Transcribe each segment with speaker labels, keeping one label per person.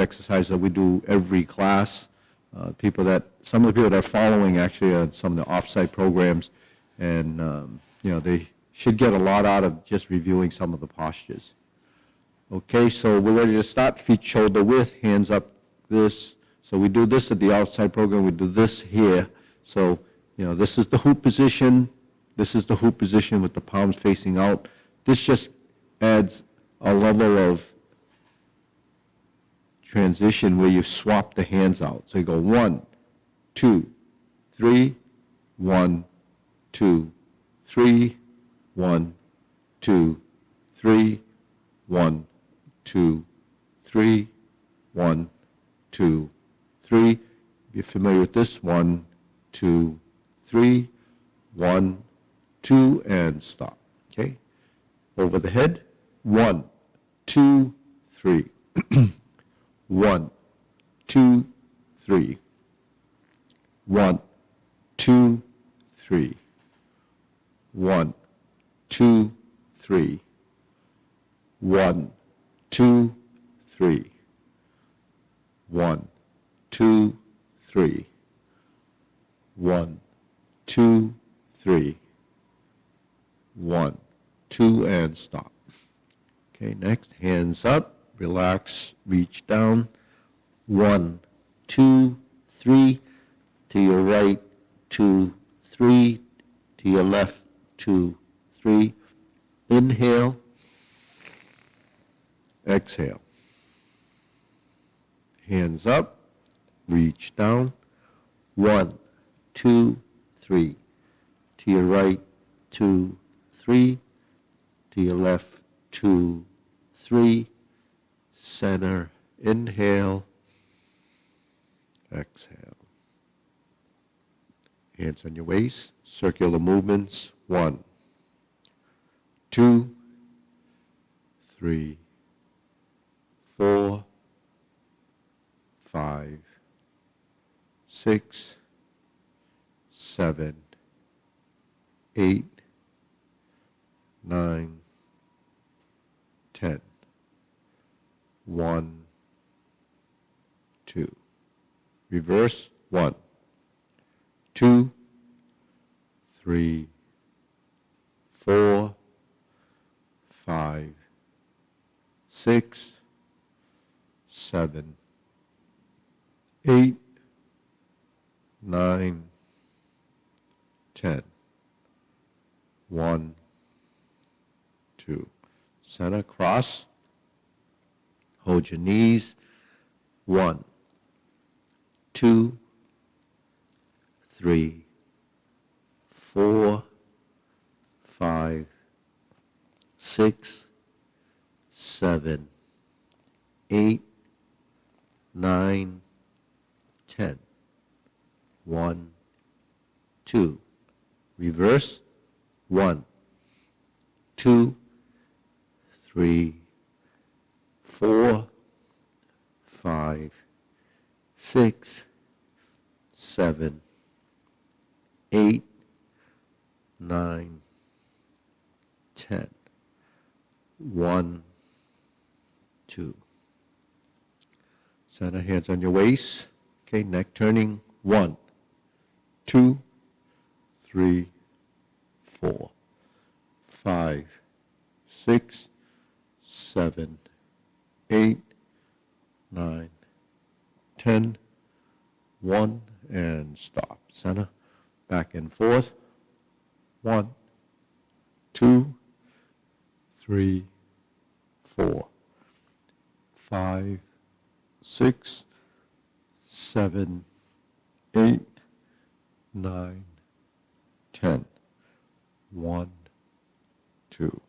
Speaker 1: exercise that we do every class. Some of the people that are following actually are some of the off-site programs, and they should get a lot out of just reviewing some of the postures. Okay, so we're ready to start. Feet shoulder width, hands up this. So we do this at the outside program. We do this here. So, this is the hoop position. This is the hoop position with the palms facing out. This just adds a level of transition where you swap the hands out. So you go 1, 2, 3, 1, 2, 3, 1, 2, 3, 1, 2, 3, 1, 2, 3. If you're familiar with this, 1, 2, 3, 1, 2, and stop. Okay? Over the head, 1, 2, 3. 1, 2, 3. 1, 2, 3. 1, 2, 3. 1, 2, 3. 1, 2, 3. 1, 2, 3. 1, 2, and stop. Okay, next, hands up, relax, reach down. 1, 2, 3. To your right, 2, 3. To your left, 2, 3. Inhale. Exhale. Hands up, reach down. 1, 2, 3. To your right, 2, 3. To your left, 2, 3. Center, inhale. Exhale. Hands on your waist, circular movements. 1, 2, 3, 4, 5, 6, 7, 8, 9, 10. 1, 2. Reverse. 1, 2, 3, 4, 5, 6, 7, 8, 9, 10. 1, 2. Center, cross. Hold your knees. 1, 2, 3, 4, 5, 6, 7, 8, 9, 10. 1, 2. Reverse. 1, 2, 3, 4, 5, 6, 7, 8, 9, 10. 1, 2. Center, hands on your waist. Okay, neck turning. 1, 2, 3, 4, 5, 6, 7, 8, 9, 10. 1, and stop. Center, back and forth. 1, 2, 3, 4, 5, 6, 7, 8, 9, 10. 1, 2.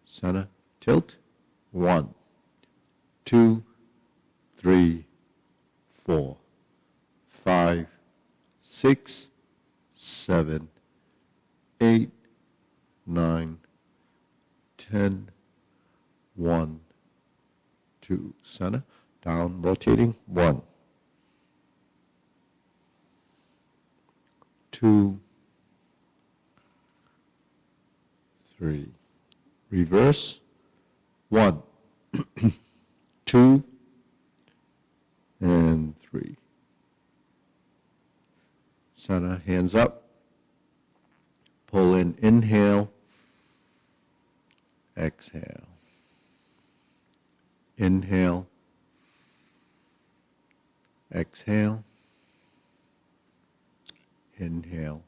Speaker 1: Center, tilt. 1, 2, 3, 4, 5, 6, 7, 8, 9, 10. 1, 2. Center, down, rotating. 1, 2, 3. Reverse. 1, 2, center, hands up. Pull in, inhale, exhale. Inhale, exhale, inhale,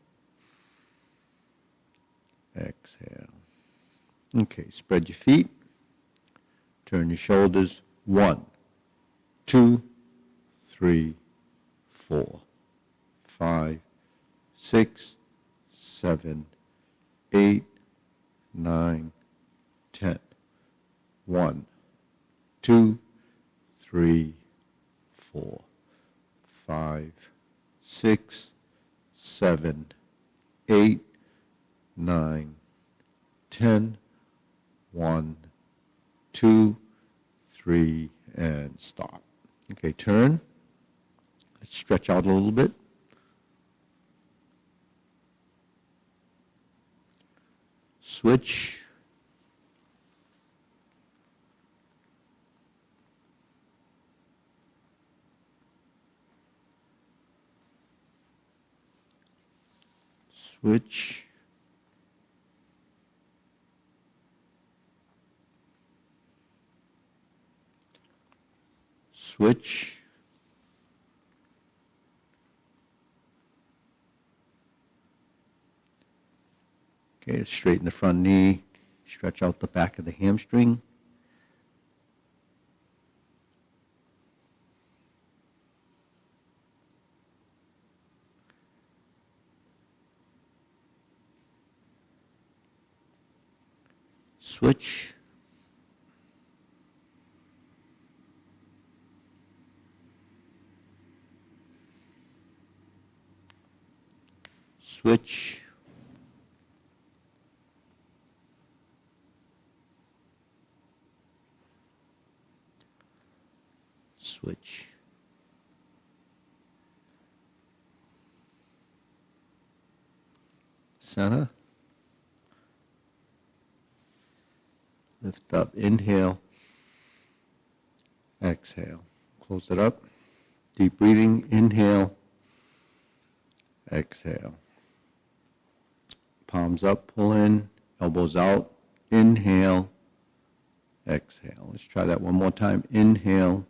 Speaker 1: exhale. Okay, spread your feet, turn your shoulders. 1, 2, 3, 4, 5, 6, 7, 8, 9, 10. 1, 2, 3, 4, 5, 6, 7, 8, 9, 10. 1, 2, 3, and stop. Okay, turn. Let's stretch out a little bit. Switch. Switch. Switch. Okay, straighten the front knee, stretch out the back of the hamstring. Switch. Switch. Switch. Center. Lift up, inhale, exhale. Close it up. Deep breathing, inhale, exhale. Palms up, pull in, elbows out, inhale, exhale. Let's try that one more time. Inhale,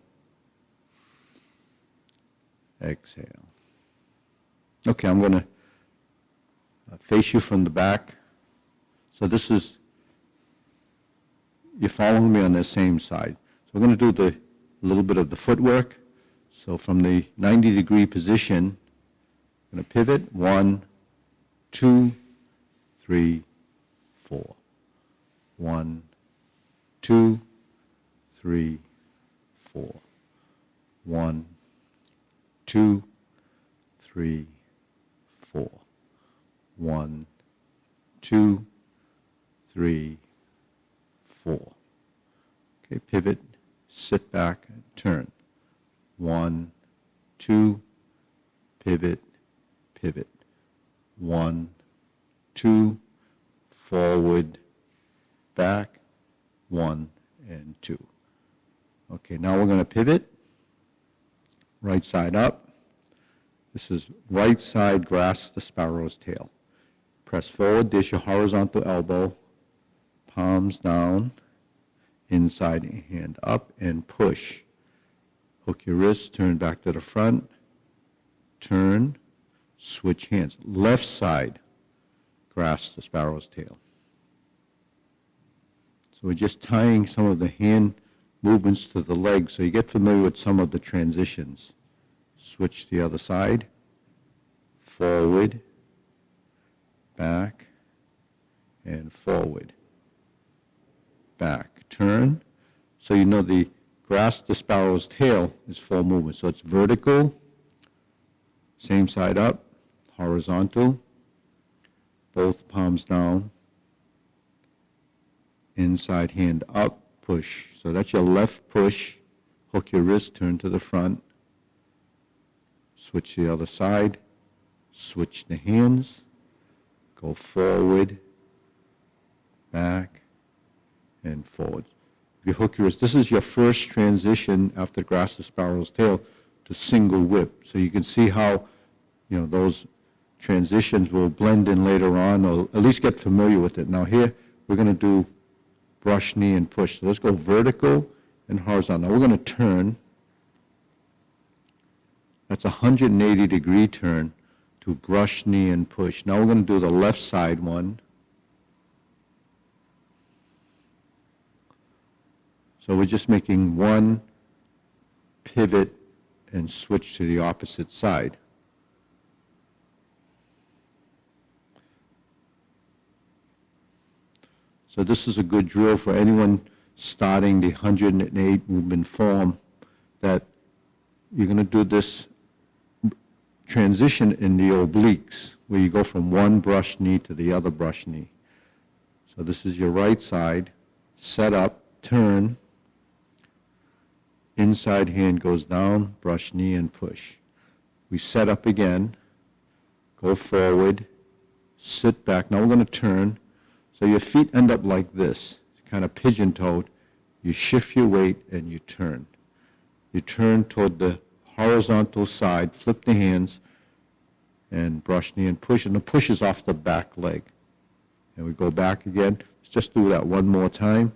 Speaker 1: exhale. Okay, I'm going to face you from the back. So this is, you're following me on the same side. So we're going to do a little bit of the footwork. So from the 90-degree position, I'm going to pivot. 1, 2, 3, 4. 1, 2, 3, 4. 1, 2, 3, 4. 1, 2, 3, 4. Okay, pivot, sit back, and turn. 1, 2, pivot, pivot. 1, 2, forward, back, 1 and 2. Okay, now we're going to pivot, right side up. This is right side grasp the sparrow's tail. Press forward, there's your horizontal elbow, palms down, inside hand up, and push. Hook your wrist, turn back to the front, turn, switch hands. Left side, grasp the sparrow's tail. So we're just tying some of the hand movements to the legs so you get familiar with some of the transitions. Switch the other side, forward, back, and forward, back. Turn, so you know the grasp the sparrow's tail is 4 movements. So it's vertical, same side up, horizontal, both palms down, inside hand up, push. So that's your left push, hook your wrist, turn to the front, switch to the other side, switch the hands, go forward, back, and forward. If you hook your wrist, this is your first transition after grasp the sparrow's tail to single whip. So you can see how, those transitions will blend in later on, or at least get familiar with it. Now here, we're going to do brush, knee, and push. So let's go vertical and horizontal. Now we're going to turn. That's a 180-degree turn to brush, knee, and push. Now we're going to do the left side one. So we're just making one pivot and switch to the opposite side. So this is a good drill for anyone starting the 108 movement form, that you're going to do this transition in the obliques, where you go from one brush knee to the other brush knee. So this is your right side, set up, turn, inside hand goes down, brush, knee, and push. We set up again, go forward, sit back. Now we're going to turn. So your feet end up like this, kind of pigeon-toed. You shift your weight and you turn. You turn toward the horizontal side, flip the hands, and brush, knee, and push. And the push is off the back leg. And we go back again. Let's just do that one more time.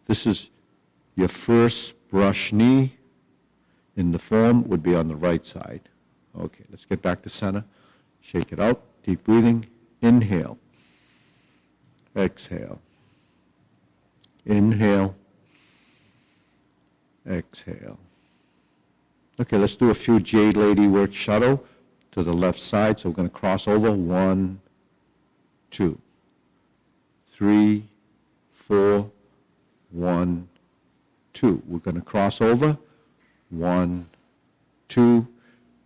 Speaker 1: This is your first brush knee in the form would be on the right side. Okay, let's get back to center. Shake it out. Deep breathing. Inhale. Exhale. Inhale. Exhale. Okay, let's do a few Jade Lady work shuttle to the left side. So we're going to cross over. 1, 2, 3, 4, 1, 2. We're going to cross over. 1, 2.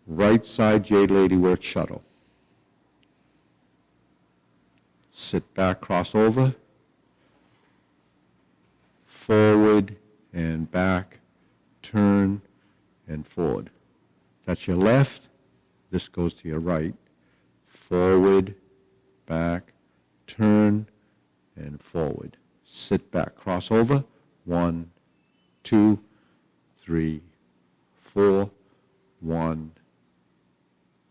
Speaker 1: Right side Jade Lady work shuttle. Sit back, cross over. Forward and back. Turn and forward. That's your left. This goes to your right. Forward, back, turn, and forward. Sit back, cross over. 1, 2, 3, 4, 1,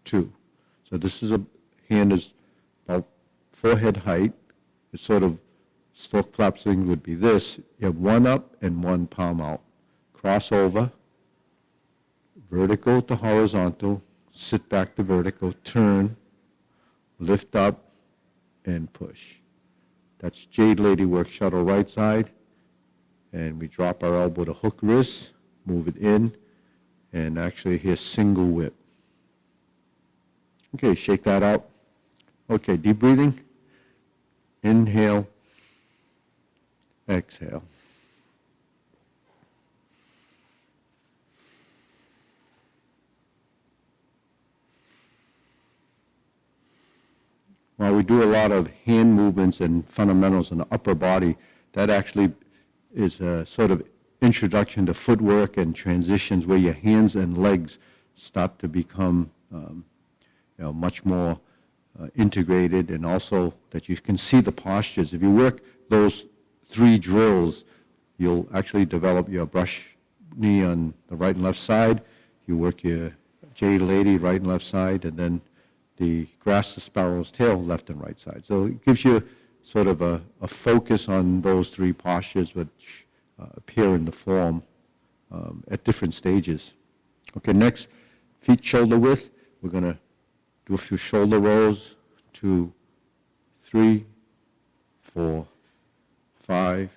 Speaker 1: 2. So this is hand is about forehead height. It's sort of stork flap swing would be this. You have one up and one palm out. Cross over, vertical to horizontal, sit back to vertical, turn, lift up, and push. That's Jade Lady work shuttle right side. And we drop our elbow to hook wrist, move it in, and actually here single whip. Okay, shake that out. Okay, deep breathing. Inhale, exhale. While we do a lot of hand movements and fundamentals in the upper body, that actually is a sort of introduction to footwork and transitions where your hands and legs start to become much more integrated, and also that you can see the postures. If you work those 3 drills, you'll actually develop your brush knee on the right and left side. You work your Jade Lady right and left side, and then the grass the sparrow's tail left and right side. So it gives you sort of a focus on those 3 postures which appear in the form at different stages. Okay, next, feet shoulder width. We're going to do a few shoulder rolls. 2, 3, 4, 5,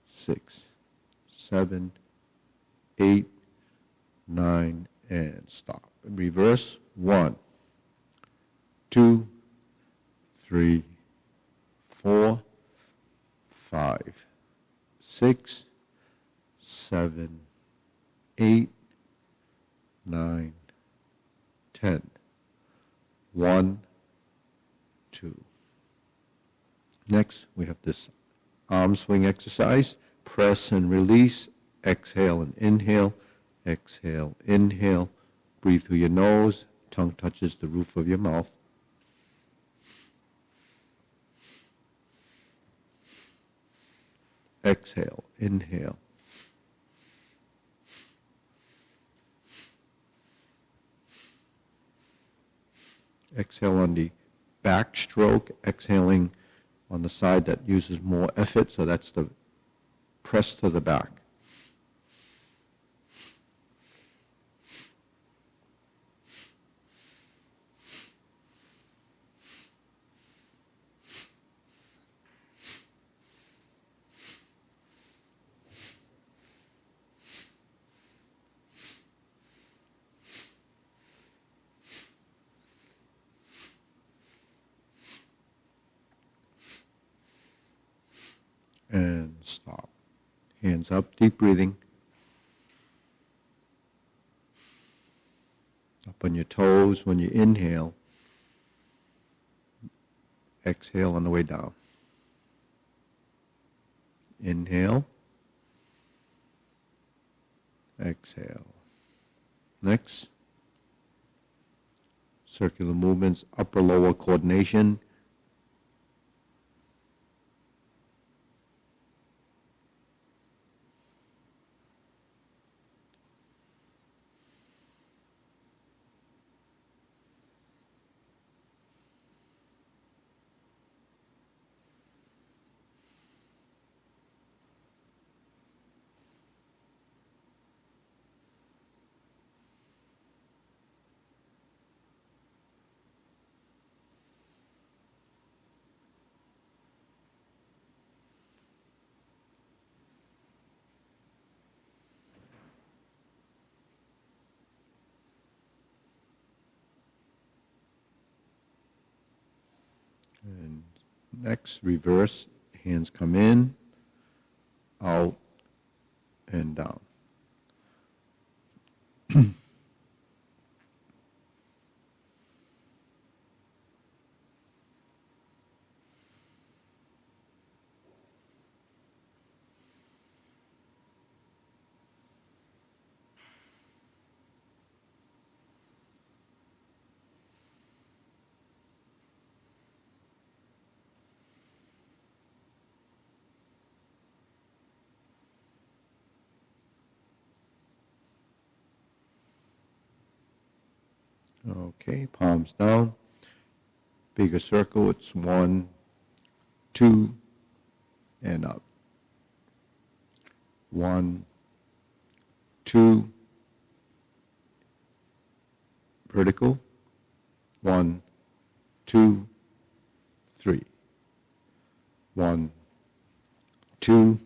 Speaker 1: 6, 7, 8, 9, and stop. And reverse. 1, 2, 3, 4, 5, 6, 7, 8, 9, 10. 1, 2. Next, we have this arm swing exercise. Press and release. Exhale and inhale. Exhale, inhale. Breathe through your nose. Tongue touches the roof of your mouth. Exhale, inhale. Exhale on the back stroke, exhaling on the side that uses more effort, so that's the press to the back. And stop. Hands up, deep breathing. Up on your toes when you inhale. Exhale on the way down. Inhale. Exhale. Next. Circular movements, upper lower coordination. And next, reverse. Hands come in, out, and down. Okay, palms down. Bigger circle, it's 1, 2, and up. 1, 2, vertical. 1, 2, 3. 1, 2,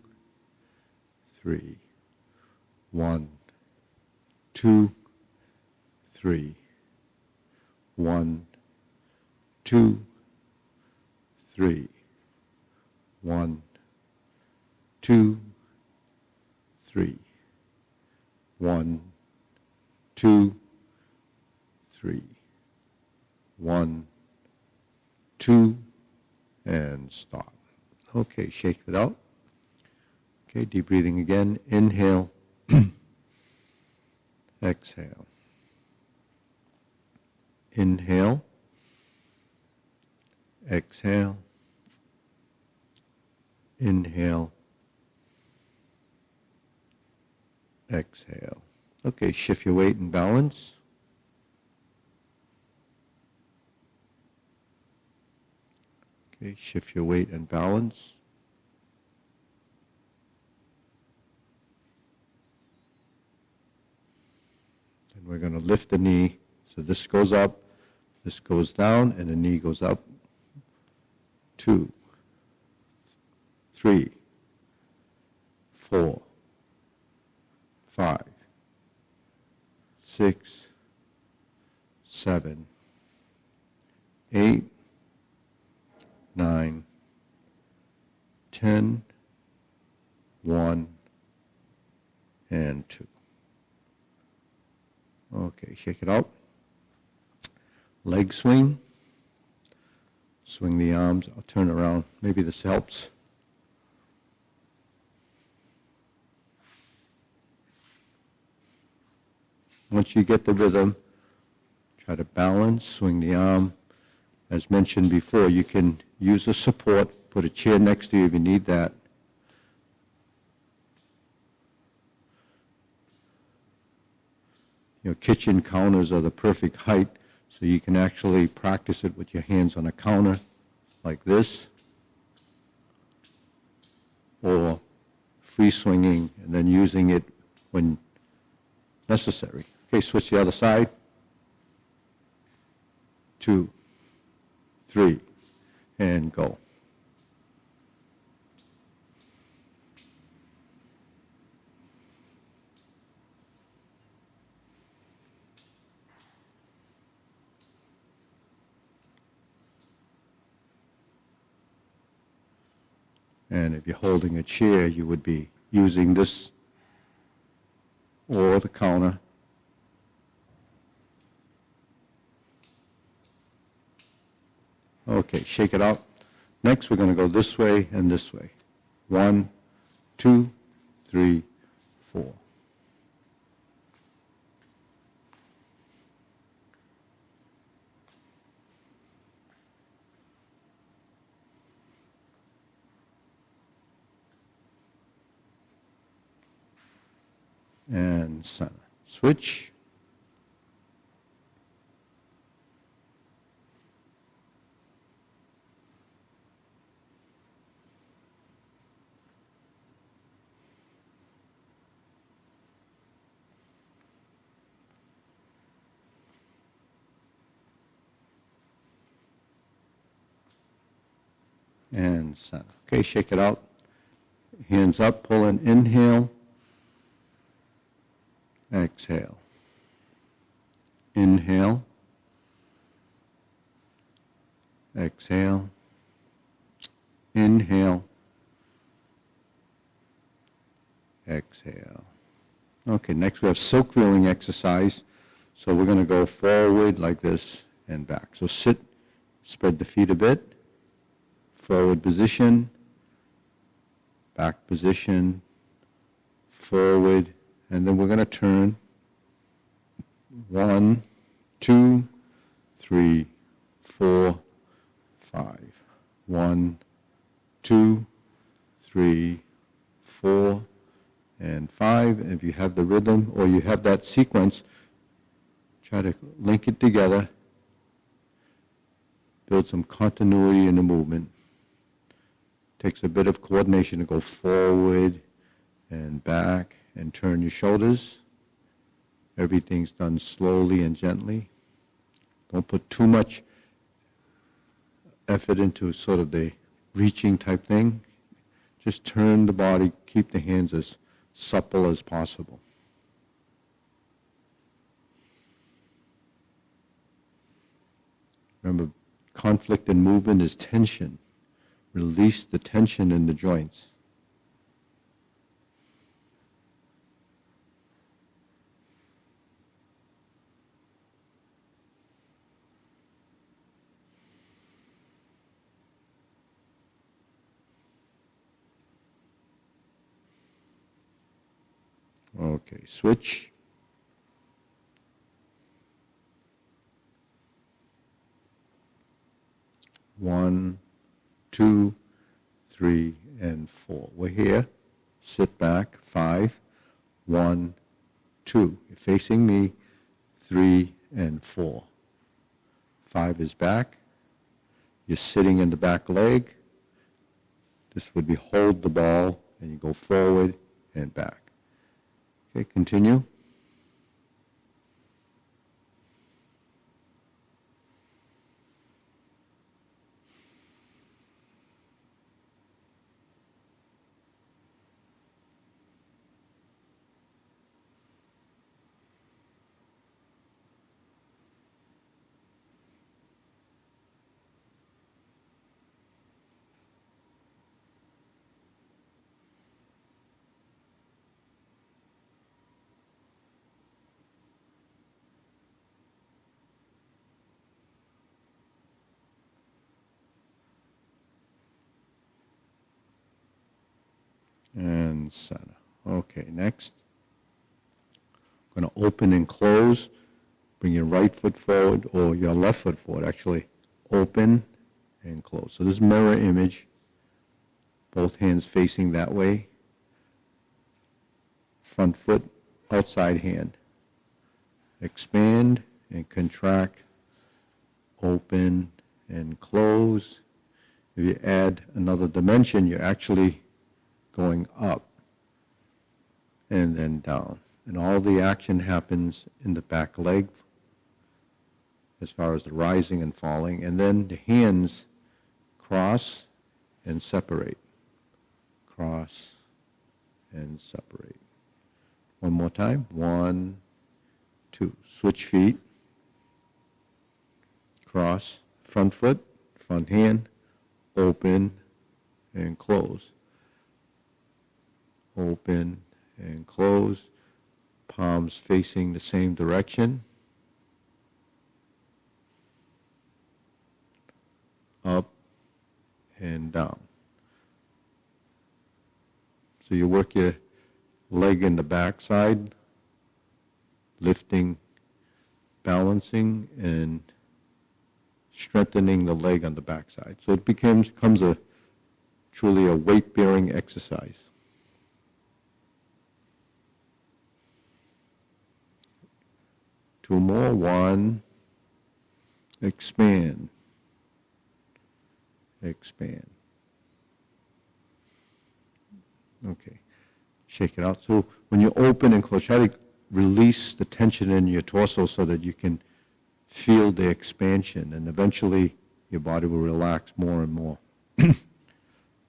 Speaker 1: 3. 1, 2, 3. 1, 2, 3. 1, 2, 3. 1, 2, 3. 1, 2, and stop. Okay, shake it out. Okay, deep breathing again. Inhale. Exhale. Inhale. Exhale. Inhale. Exhale. Okay, shift your weight and balance. Okay, shift your weight and balance. And we're going to lift the knee. So this goes up, this goes down, and the knee goes up. 2, 3, 4, 5, 6, 7, 8, 9, 10, 1, and 2. Okay, shake it out. Leg swing. Swing the arms. I'll turn around. Maybe this helps. Once you get the rhythm, try to balance, swing the arm. As mentioned before, you can use a support, put a chair next to you if you need that. Kitchen counters are the perfect height, So you can actually practice it with your hands on a counter like this, or free swinging and then using it when necessary. Okay, switch the other side. 2, 3, and go. And if you're holding a chair, you would be using this or the counter. Okay, shake it out. Next, we're going to go this way and this way. 1, 2, 3, 4. And center. Switch. And center. Okay, shake it out. Hands up, pull in, inhale. Exhale. Inhale. Exhale. Inhale. Exhale. Okay, next we have silk reeling exercise. So we're going to go forward like this and back. So sit, spread the feet a bit. Forward position. Back position. Forward. And then we're going to turn 1, 2, 3, 4, 5. 1, 2, 3, 4, and 5. And if you have the rhythm or you have that sequence, try to link it together, build some continuity in the movement. Takes a bit of coordination to go forward and back and turn your shoulders. Everything's done slowly and gently. Don't put too much effort into sort of the reaching type thing. Just turn the body, keep the hands as supple as possible. Remember, conflict and movement is tension. Release the tension in the joints. Okay, switch. One, 2, 3, and 4. We're here. Sit back. 5, 1, 2. You're facing me. 3 and 4. 5 is back. You're sitting in the back leg. This would be hold the ball, and you go forward and back. Okay, continue. And center. Okay, next. I'm going to open and close. Bring your right foot forward or your left foot forward. Actually, open and close. So this mirror image, both hands facing that way. Front foot, outside hand. Expand and contract open and close. If you add another dimension, you're actually going up and then down. And all the action happens in the back leg as far as the rising and falling. And then the hands cross and separate. Cross and separate. One more time. 1, 2. Switch feet. Cross. Front foot, front hand, open and close. Open and close. Palms facing the same direction. Up and down. So you work your leg in the back side, lifting, balancing, and strengthening the leg on the back side. So it becomes truly a weight-bearing exercise. Two more. 1, expand. Expand. Okay. Shake it out. So when you open and close, try to release the tension in your torso so that you can feel the expansion, and eventually your body will relax more and more.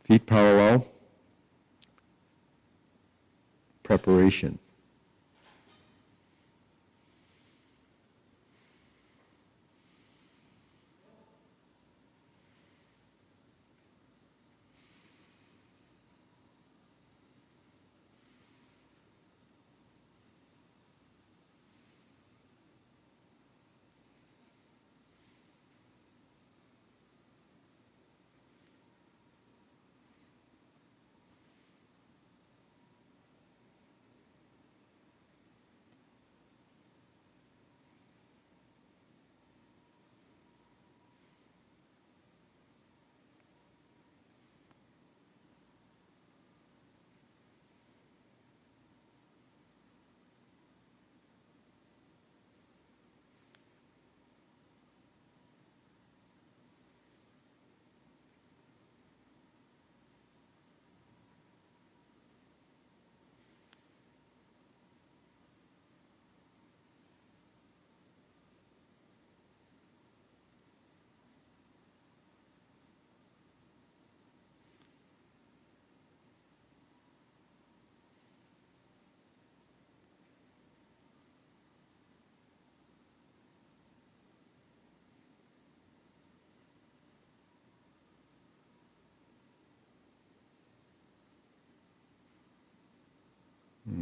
Speaker 1: Feet parallel. Preparation.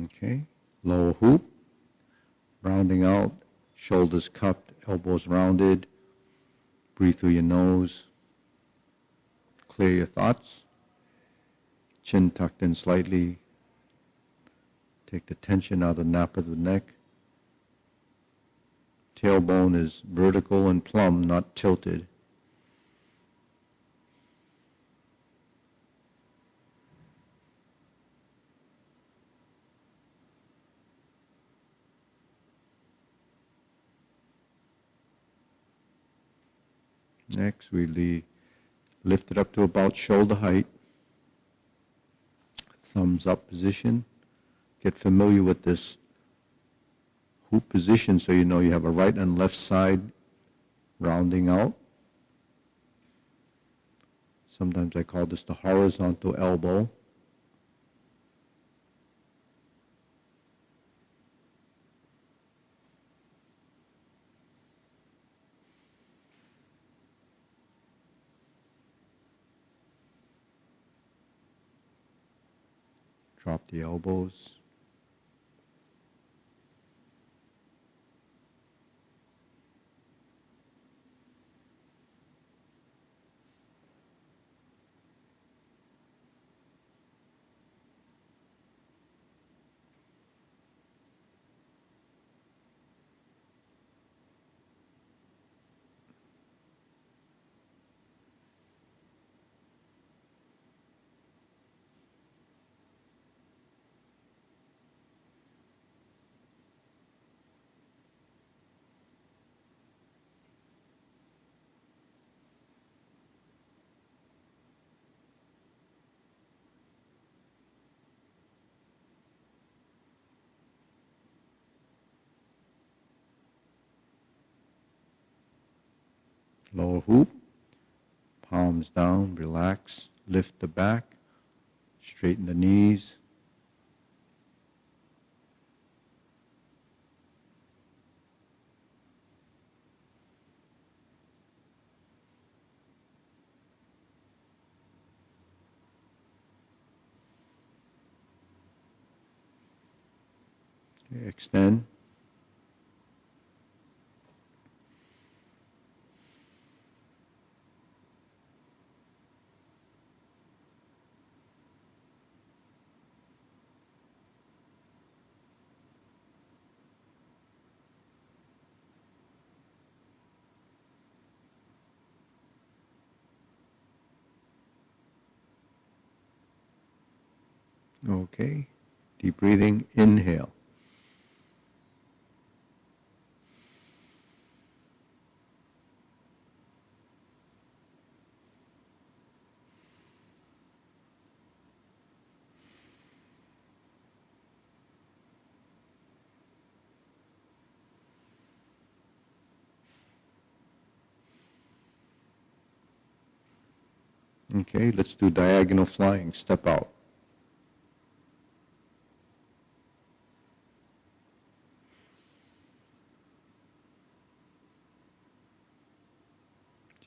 Speaker 1: Okay. Lower hoop. Rounding out. Shoulders cupped. Elbows rounded. Breathe through your nose. Clear your thoughts. Chin tucked in slightly. Take the tension out of the nape of the neck. Tailbone is vertical and plumb, not tilted. Next, we lift it up to about shoulder height. Thumbs up position. Get familiar with this hoop position so you know you have a right and left side rounding out. Sometimes I call this the horizontal elbow. Drop the elbows. Lower hoop, palms down, relax, lift the back, straighten the knees. Okay, extend. Okay, deep breathing, inhale. Okay, let's do diagonal flying, step out.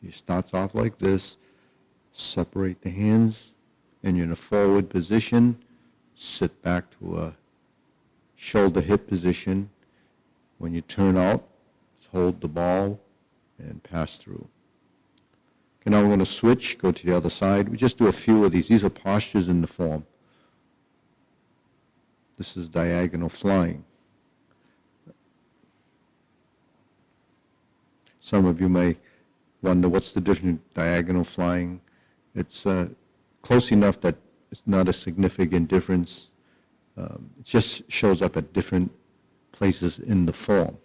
Speaker 1: He starts off like this, separate the hands, and you're in a forward position, sit back to a shoulder hip position. When you turn out, hold the ball and pass through. Okay, now we're going to switch, go to the other side. We just do a few of these. These are postures in the form. This is diagonal flying. Some of you may wonder what's the difference in diagonal flying. It's close enough that it's not a significant difference. It just shows up at different places in the form.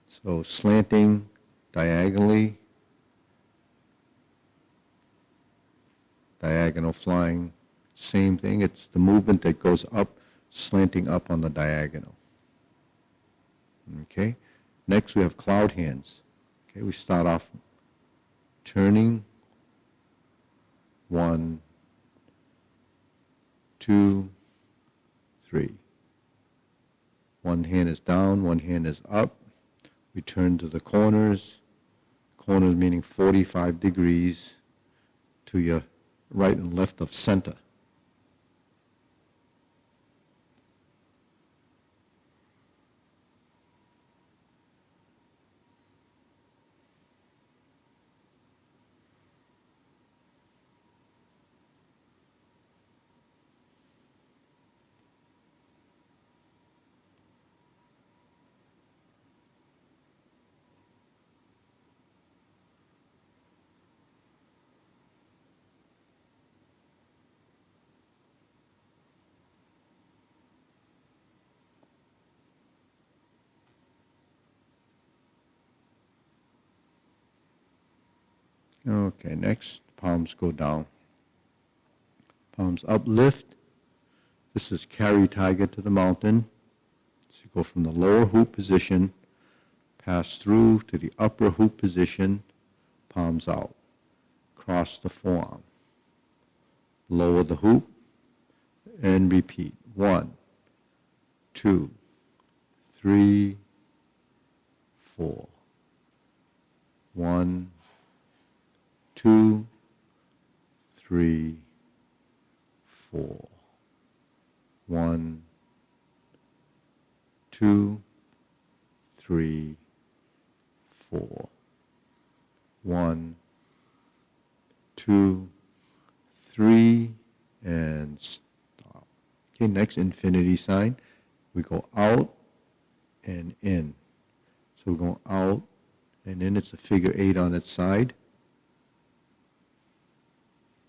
Speaker 1: So slanting diagonally, diagonal flying, same thing. It's the movement that goes up, slanting up on the diagonal. Okay. Next we have cloud hands. Okay, we start off turning. 1, 2, 3. One hand is down, one hand is up. We turn to the corners. Corners meaning 45 degrees to your right and left of center. Okay, next, palms go down. Palms up, lift. This is carry tiger to the mountain. So you go from the lower hoop position, pass through to the upper hoop position, palms out. Cross the forearm. Lower the hoop and repeat. 1, 2, 3, 4. 1, 2, 3, 4. 1, 2, 3, 4. 1, 2, 3, and stop. Okay, next infinity sign. We go out and in. So we're going out and in. It's a figure 8 on its side.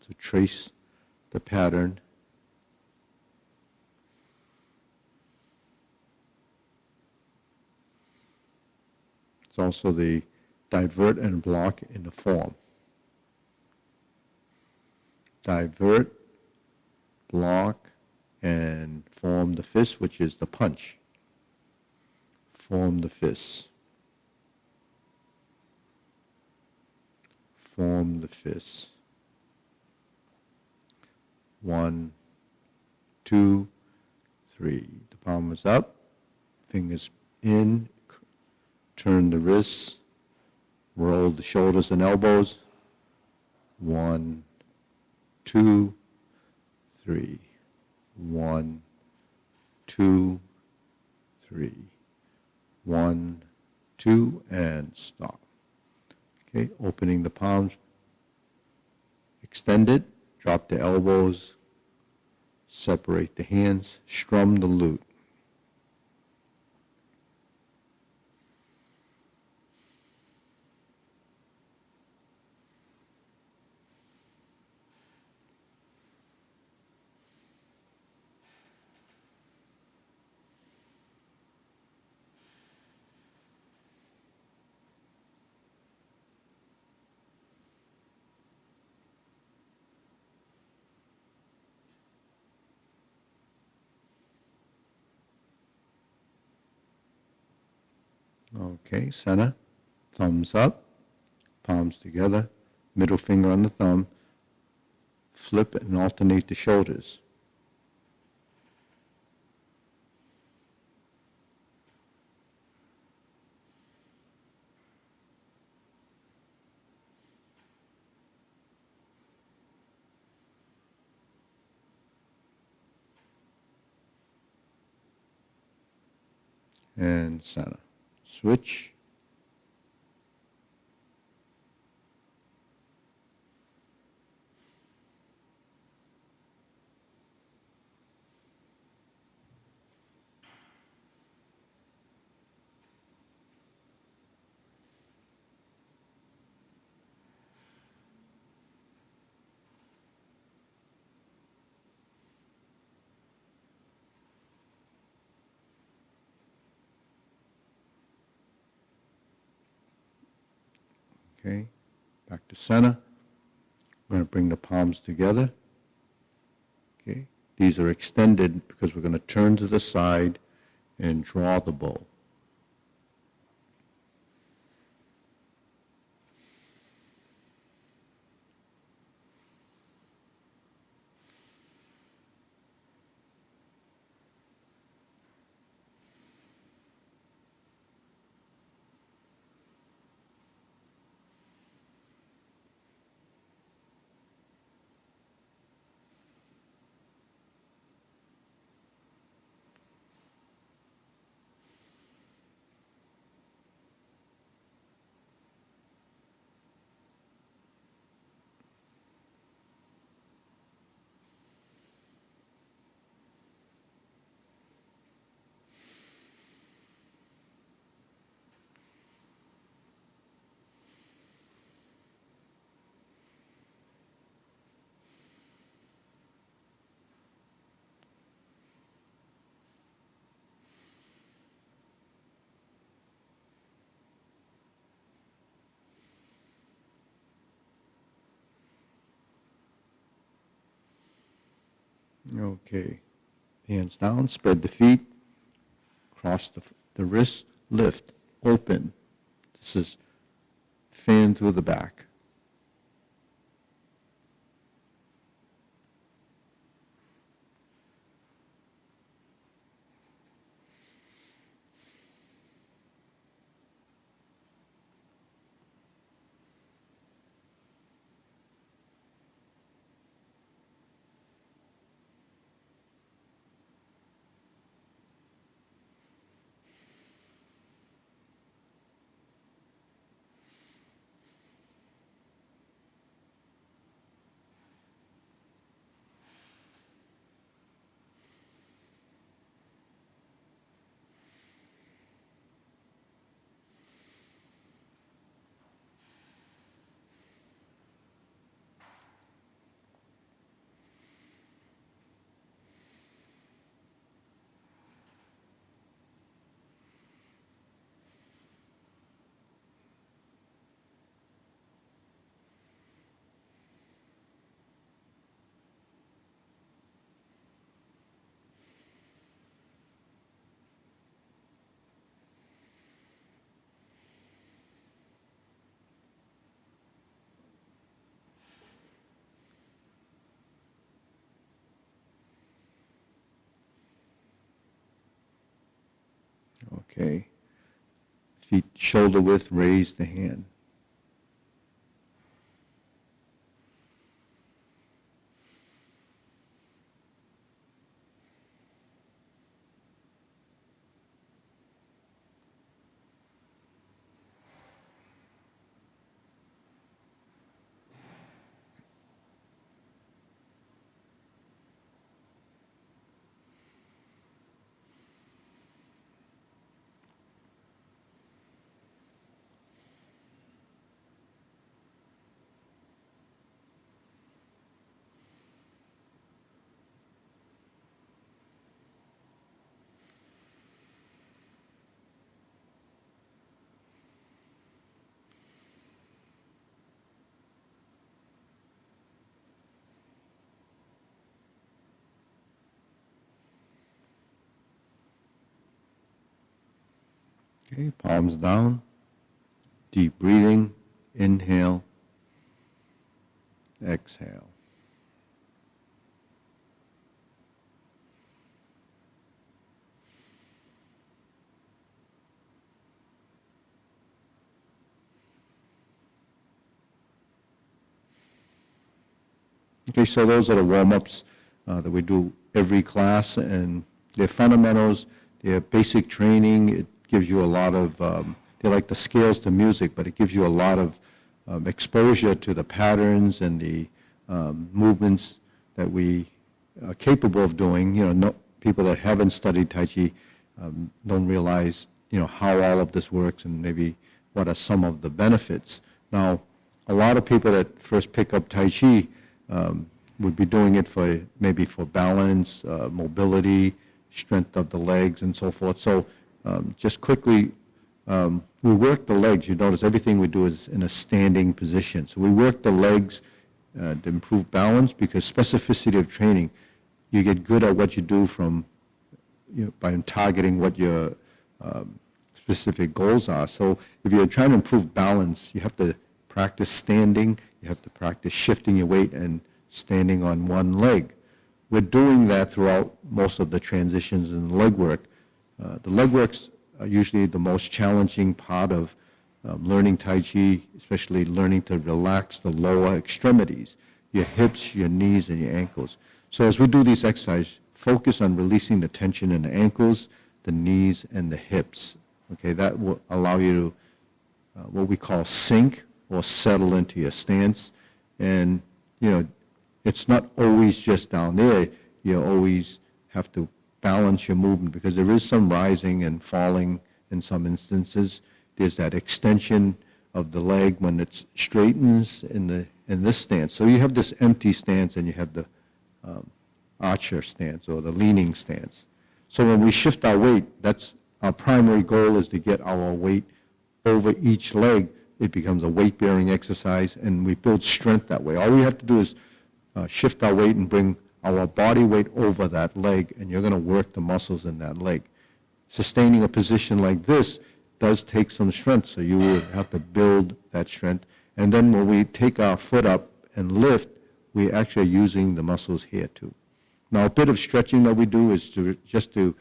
Speaker 1: So trace the pattern. It's also the divert and block in the form. Divert, block, and form the fist, which is the punch. Form the fist. Form the fist. 1, 2, 3. The palm is up, fingers in, turn the wrists, roll the shoulders and elbows. 1, 2, 3. 1, 2, 3. 1, 2, and stop. Okay, opening the palms, extend it, drop the elbows, separate the hands, strum the lute. Okay, center, thumbs up, palms together, middle finger on the thumb, flip and alternate the shoulders. And center. Switch. Okay, back to center. We're going to bring the palms together. Okay, these are extended because we're going to turn to the side and draw the bow. Okay, hands down, spread the feet, cross the wrists, lift, open. This is fan through the back. Okay. Feet shoulder width, raise the hand. Okay, palms down, deep breathing, inhale, exhale. Okay, so those are the warm-ups that we do every class, and they're fundamentals, they're basic training. It gives you a lot of, they're like the scales to music, but it gives you a lot of exposure to the patterns and the movements that we are capable of doing. You know, no, people that haven't studied Tai Chi don't realize, you know, how all of this works and maybe what are some of the benefits. Now, a lot of people that first pick up Tai Chi would be doing it for maybe for balance, mobility, strength of the legs, and so forth. So just quickly, we work the legs. You notice everything we do is in a standing position. So we work the legs to improve balance, because specificity of training, you get good at what you do from, you know, by targeting what your specific goals are. So if you're trying to improve balance, you have to practice standing, you have to practice shifting your weight and standing on one leg. We're doing that throughout most of the transitions in leg work. The leg work's are usually the most challenging part of learning Tai Chi, especially learning to relax the lower extremities, your hips, your knees, and your ankles. So as we do these exercises, focus on releasing the tension in the ankles, the knees, and the hips. Okay, that will allow you to what we call sink or settle into your stance. And, you know, it's not always just down there. You always have to balance your movement, because there is some rising and falling in some instances. There's that extension of the leg when it straightens in this stance. So you have this empty stance and you have the archer stance or the leaning stance. So when we shift our weight, that's our primary goal, is to get our weight over each leg. It becomes a weight-bearing exercise, and we build strength that way. All we have to do is shift our weight and bring our body weight over that leg, and you're going to work the muscles in that leg. Sustaining a position like this does take some strength, so you would have to build that strength. And then when we take our foot up and lift, we actually are using the muscles here too. Now, a bit of stretching that we do is just to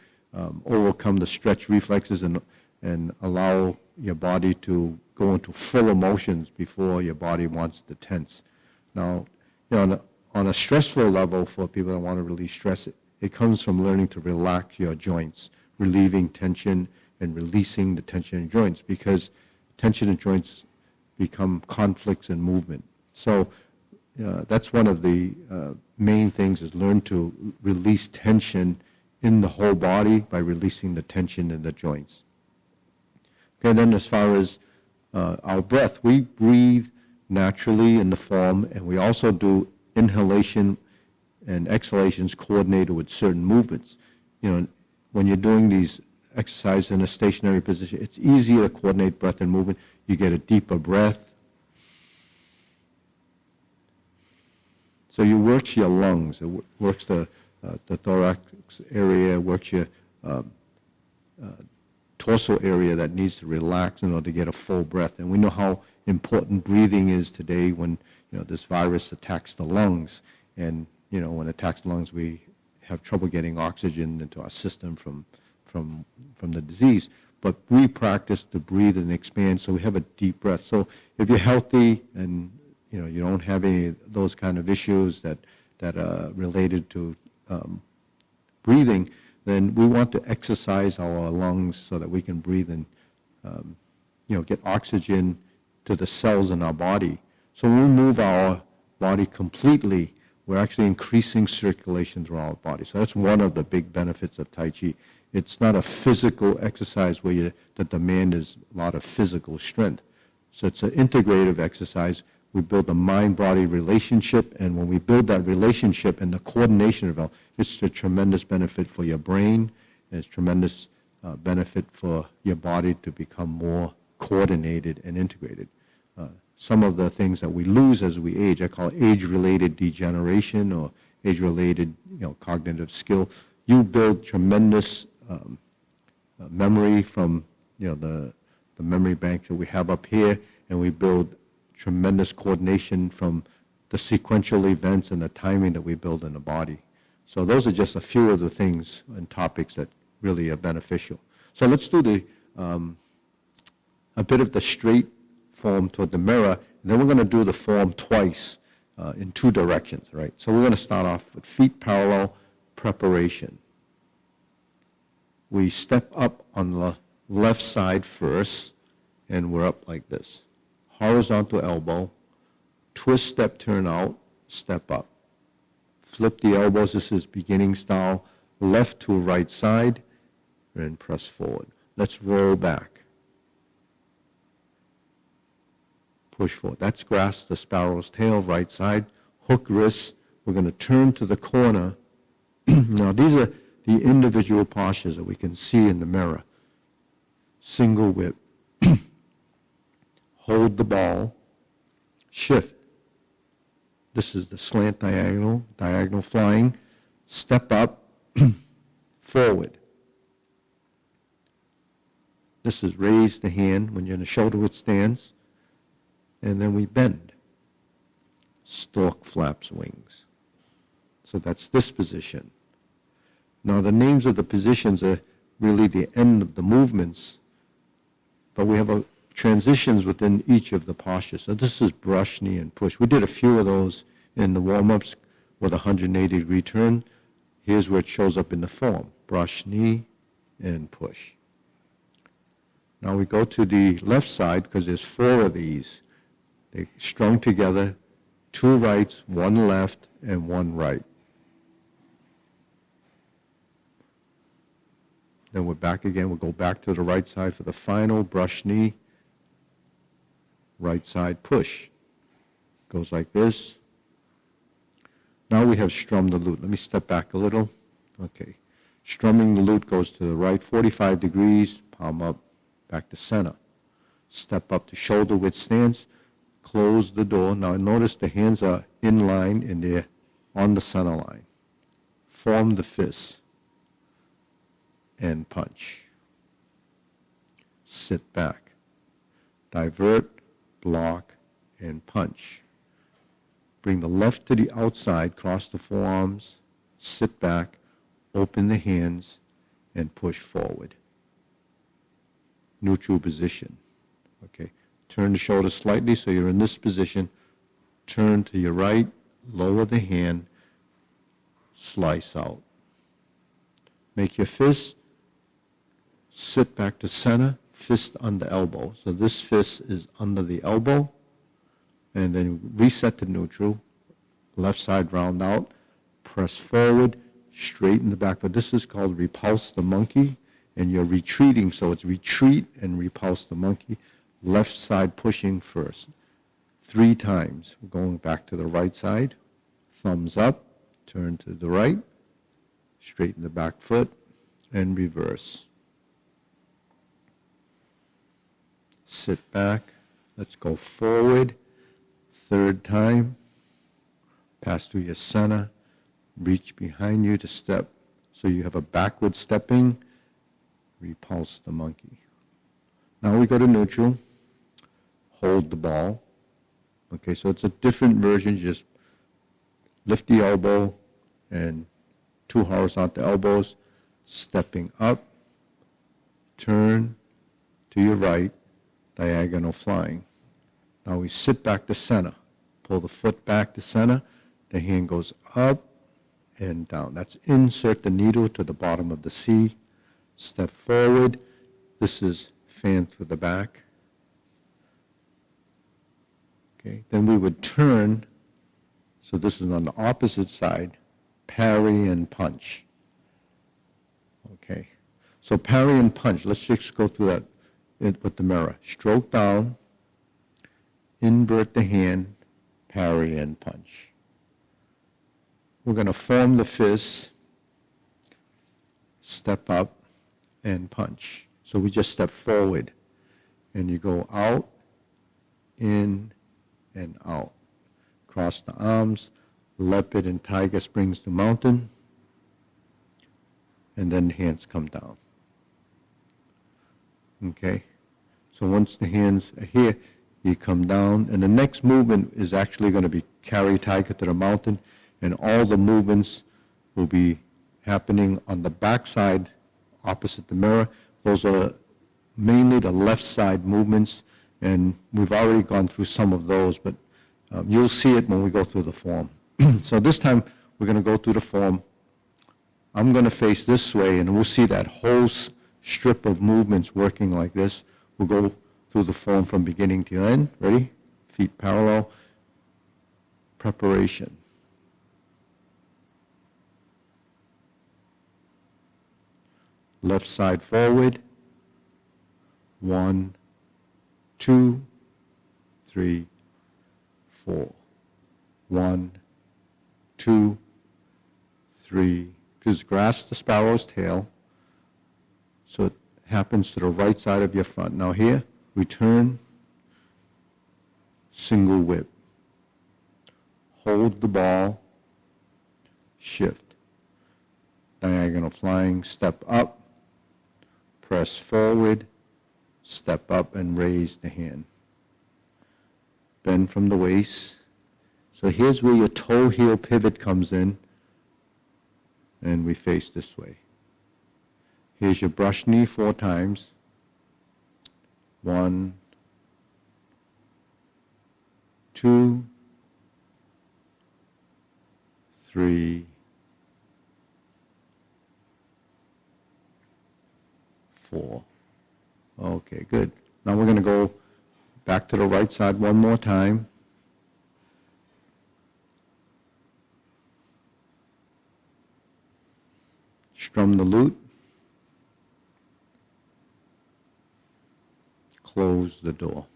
Speaker 1: overcome the stretch reflexes and allow your body to go into full emotions before your body wants to tense. Now, you know, on a stressful level, for people that want to release stress, it comes from learning to relax your joints, relieving tension and releasing the tension in joints, because tension in joints become conflicts in movement. So that's one of the main things, is learn to release tension in the whole body by releasing the tension in the joints. Okay, then as far as our breath, we breathe naturally in the form, and we also do inhalation and exhalations coordinated with certain movements. You know, when you're doing these exercises in a stationary position, it's easier to coordinate breath and movement. You get a deeper breath. So you work your lungs, it works the thorax area, works your torso area that needs to relax in order to get a full breath. And we know how important breathing is today when, you know, this virus attacks the lungs. And, you know, when it attacks the lungs, we have trouble getting oxygen into our system from the disease. but we practice to breathe and expand so we have a deep breath. So if you're healthy and you don't have any of those kind of issues that are related to breathing, then we want to exercise our lungs so that we can breathe and get oxygen to the cells in our body. So when we move our body completely, we're actually increasing circulation through our body. So that's one of the big benefits of Tai Chi. It's not a physical exercise where the demand is a lot of physical strength. So it's an integrative exercise. We build a mind-body relationship, and when we build that relationship and the coordination of it, it's a tremendous benefit for your brain, and it's tremendous benefit for your body to become more coordinated and integrated. Some of the things that we lose as we age, I call age-related degeneration or age-related cognitive skill. You build tremendous memory from the memory bank that we have up here, and we build tremendous coordination from the sequential events and the timing that we build in the body. So those are just a few of the things and topics that really are beneficial. So let's do a bit of the straight form toward the mirror, and then we're going to do the form twice in two directions, right? So we're going to start off with feet parallel preparation. We step up on the left side first, and we're up like this. Horizontal elbow, twist, step, turn out, step up. Flip the elbows, this is beginning style, left to right side, and press forward. Let's roll back. Push forward. That's grasp the sparrow's tail, right side. Hook wrists. We're going to turn to the corner. Now these are the individual postures that we can see in the mirror. Single whip. Hold the ball. Shift. This is the slant diagonal, diagonal flying. Step up. Forward. This is raise the hand when you're in a shoulder width stance. And then we bend. Stork flaps wings. So that's this position. Now the names of the positions are really the end of the movements, but we have transitions within each of the postures. So this is brush, knee, and push. We did a few of those in the warm-ups with a 180-degree turn. Here's where it shows up in the form. Brush, knee, and push. Now we go to the left side because there's 4 of these. They're strung together, 2 rights, 1 left, and 1 right. Then we're back again. We'll go back to the right side for the final brush knee, right side push. Goes like this. Now we have strum the lute. Let me step back a little. Okay. Strumming the lute goes to the right 45 degrees, palm up, back to center. Step up to shoulder width stance. Close the door. Now notice the hands are in line and they're on the center line. Form the fist and punch. Sit back. Divert, block, and punch. Bring the left to the outside, cross the forearms, sit back, open the hands, and push forward. Neutral position. Okay. Turn the shoulders slightly so you're in this position. Turn to your right, lower the hand, slice out. Make your fist, sit back to center, fist under elbow. So this fist is under the elbow, and then reset to neutral, left side round out, press forward, straighten the back foot. This is called Repulse the Monkey, and you're retreating, so it's retreat and repulse the monkey. Left side pushing first. 3 times. We're going back to the right side. Thumbs up, turn to the right, straighten the back foot, and reverse. Sit back. Let's go forward. 3rd time. Pass through your center. Reach behind you to step. So you have a backward stepping. Repulse the monkey. Now we go to neutral. Hold the ball. Okay, so it's a different version. Just lift the elbow and 2 horizontal elbows. Stepping up. Turn. to your right, diagonal flying. Now we sit back to center. Pull the foot back to center. The hand goes up and down. That's insert the needle to the bottom of the C. Step forward. This is fan through the back. Okay. Then we would turn. So this is on the opposite side. Parry and punch. Okay. So parry and punch. Let's just go through that with the mirror. Stroke down. Invert the hand. Parry and punch. We're going to form the fist, step up, and punch. So we just step forward, and you go out, in, and out. Cross the arms, leopard and tiger springs to mountain, and then the hands come down. Okay? So once the hands are here, you come down, and the next movement is actually going to be carry tiger to the mountain, and all the movements will be happening on the back side opposite the mirror. Those are mainly the left side movements, and we've already gone through some of those, but you'll see it when we go through the form. So this time we're going to go through the form. I'm going to face this way, and we'll see that whole strip of movements working like this. We'll go through the form from beginning to end. Ready? Feet parallel. Preparation. Left side forward. 1, 2, 3, 4. 1, 2, 3. Just grasp the sparrow's tail so it happens to the right side of your front. Now here, we turn, single whip. Hold the ball, shift. Diagonal flying, step up, press forward, step up and raise the hand. Bend from the waist. So here's where your toe heel pivot comes in, and we face this way. Here's your brush knee 4 times. 1, 2, 3, 4. Okay, good. Now we're going to go back to the right side one more time. Strum the lute. Close the door.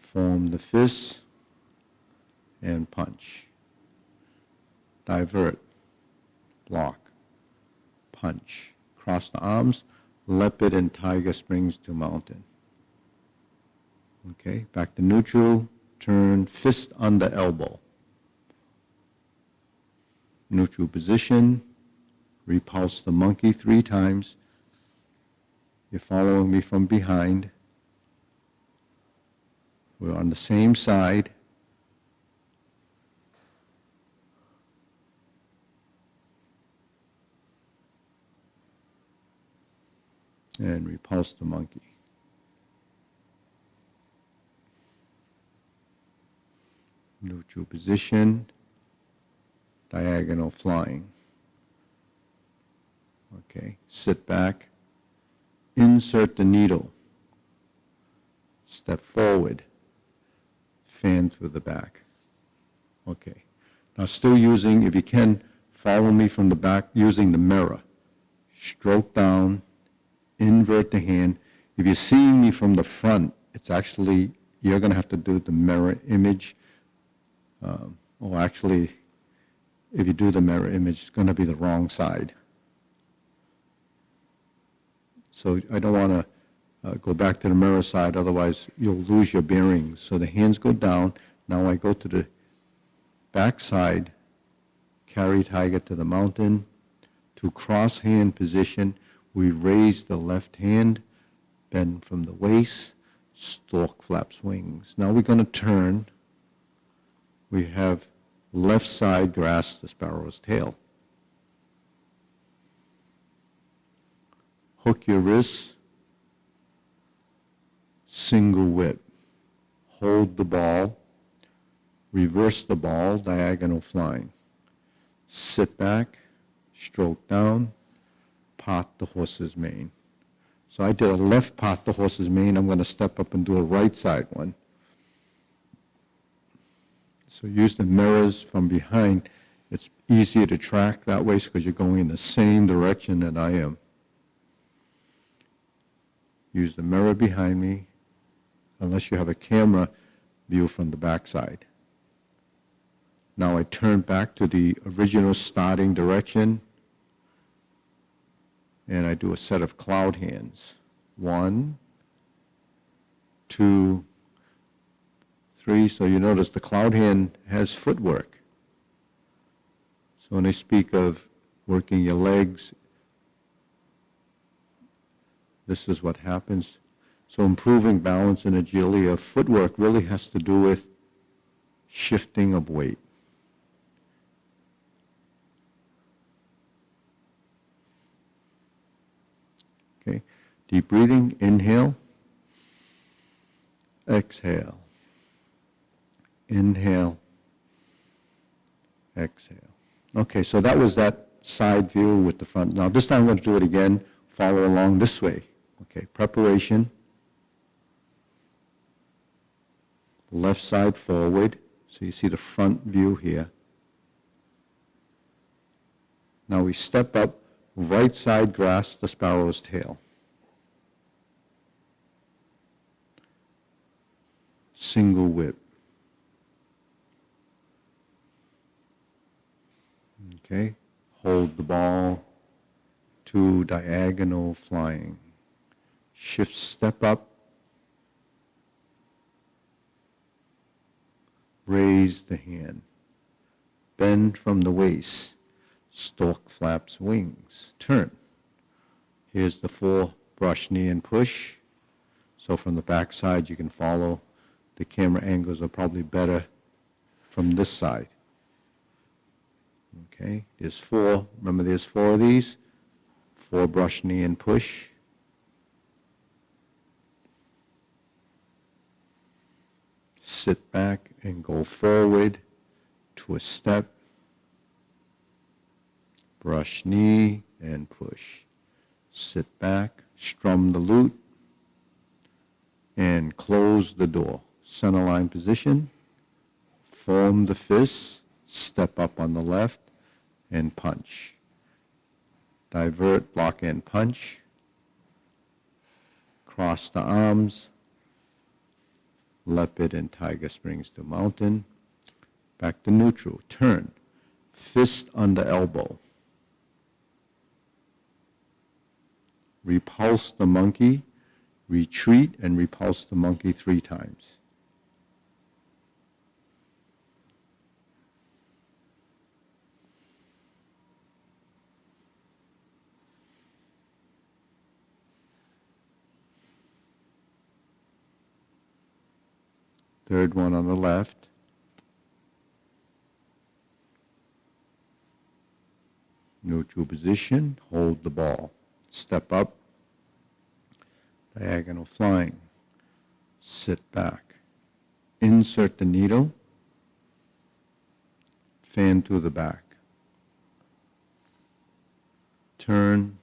Speaker 1: Form the fist and punch. Divert. Block. Punch. Cross the arms. Leopard and tiger springs to mountain. Okay, back to neutral. Turn, fist under elbow. Neutral position. Repulse the monkey 3 times. You're following me from behind. We're on the same side. And repulse the monkey. Neutral position. Diagonal flying. Okay, sit back. Insert the needle. Step forward. Fan through the back. Okay. Now still using, if you can, follow me from the back using the mirror. Stroke down. Invert the hand. If you're seeing me from the front, it's actually, you're going to have to do the mirror image. Or actually, if you do the mirror image, it's going to be the wrong side. So I don't want to go back to the mirror side, otherwise you'll lose your bearings. So the hands go down. Now I go to the back side, carry tiger to the mountain. To cross hand position, we raise the left hand, bend from the waist, stork flaps wings. Now we're going to turn. We have left side grasp the sparrow's tail. Hook your wrists, single whip. Hold the ball, reverse the ball, diagonal flying. Sit back, stroke down, part the horse's mane. So I did a left part the horse's mane. I'm going to step up and do a right side one. So use the mirrors from behind. It's easier to track that way because you're going in the same direction that I am. Use the mirror behind me, unless you have a camera view from the backside. Now I turn back to the original starting direction, and I do a set of cloud hands. 1, 2, 3. So you notice the cloud hand has footwork. So when I speak of working your legs, this is what happens. So improving balance and agility of footwork really has to do with shifting of weight. Okay, deep breathing, inhale, exhale, inhale, exhale. Okay, so that was that side view with the front. Now this time I'm going to do it again, follow along this way. Okay, preparation. Left side forward, so you see the front view here. Now we step up, right side grasp the sparrow's tail. Single whip. Okay, hold the ball, 2 diagonal flying. Shift, step up, raise the hand, bend from the waist, stork flaps wings, turn. Here's the 4 brush knee and push. So from the back side you can follow. The camera angles are probably better from this side. Okay, there's 4, remember there's 4 of these. 4 brush knee and push. Sit back and go forward to a step. Brush knee and push. Sit back, strum the lute, and close the door. Center line position. Form the fists, step up on the left, and punch. Divert, block, and punch. Cross the arms. Leopard and tiger springs to mountain. Back to neutral. Turn. Fist under elbow. Repulse the monkey. Retreat and repulse the monkey 3 times. Third one on the left. Neutral position, hold the ball. Step up, diagonal flying. Sit back. Insert the needle, fan to the back. Turn,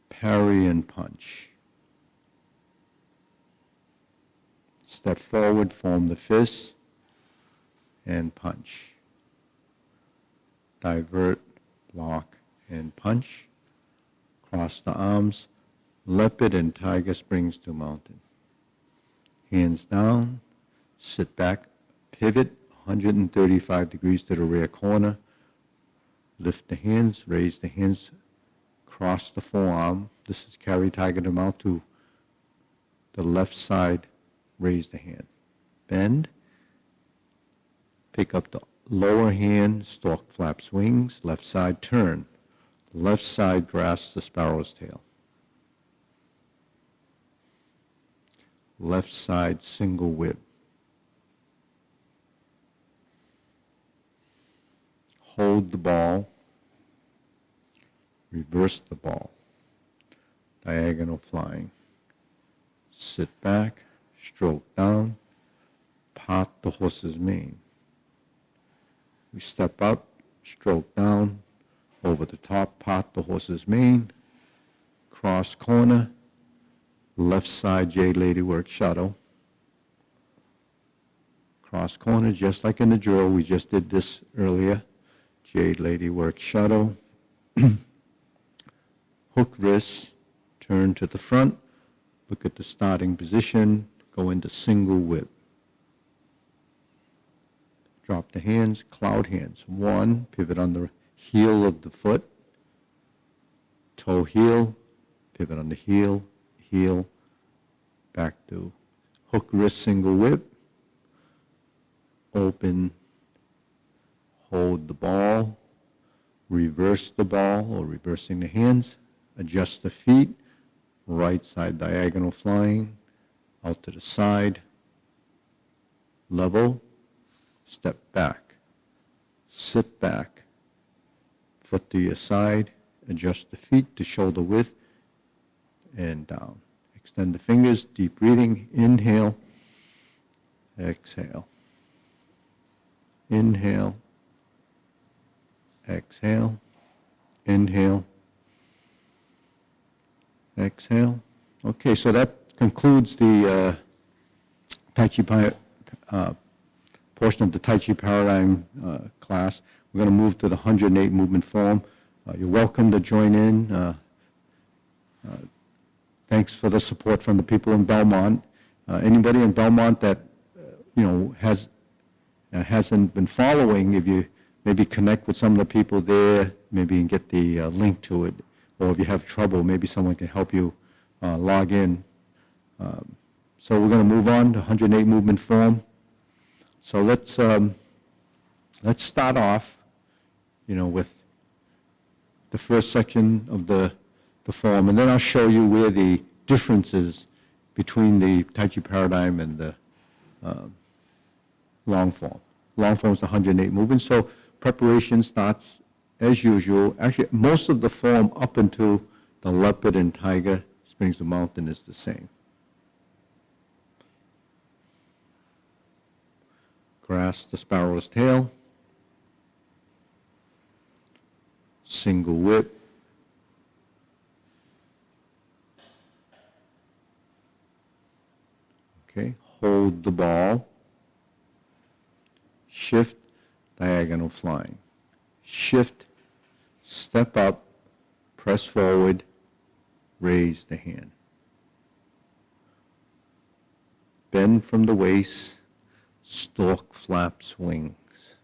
Speaker 1: parry and punch. Step forward, form the fist, and punch. Divert, block, and punch. Cross the arms, leopard and tiger springs to mountain. Hands down, sit back, pivot 135 degrees to the rear corner. Lift the hands, raise the hands, cross the forearm. This is carry tiger to mount to the left side. Raise the hand. Bend. Pick up the lower hand, stork flaps wings, left side turn. Left side grasps the sparrow's tail. Left side single whip. Hold the ball. Reverse the ball. diagonal flying. Sit back, stroke down, part the horse's mane. We step up, stroke down, over the top, part the horse's mane, cross corner, left side Jade Lady work shuttle, cross corner, just like in the drill, we just did this earlier, Jade Lady work shuttle, hook wrist, turn to the front, look at the starting position, go into single whip. Drop the hands, cloud hands. One, pivot on the heel of the foot, toe heel, pivot on the heel, heel, back to hook wrist single whip, open, hold the ball, reverse the ball or reversing the hands, adjust the feet, right side diagonal flying, out to the side, level, step back, sit back, foot to your side, adjust the feet to shoulder width, and down. Extend the fingers, deep breathing, inhale, exhale. Inhale, exhale, inhale, exhale. Okay, so that concludes the Tai Chi portion of the Tai Chi Paradigm class. We're going to move to the 108 movement form. You're welcome to join in. Thanks for the support from the people in Belmont. Anybody in Belmont that hasn't been following, if you maybe connect with some of the people there, maybe you can get the link to it, or if you have trouble, maybe someone can help you log in. So we're going to move on to 108 movement form. So let's start off, with the first section of the form, and then I'll show you where the differences between the Tai Chi Paradigm and the long form. Long form is the 108 movements. So preparation starts as usual. Actually, most of the form up until the leopard and tiger, springs the mountain, is the same. Grasp the sparrow's tail. Single whip. Okay, hold the ball. Shift, diagonal flying. Shift, step up, press forward, raise the hand. Bend from the waist, stork flaps wings.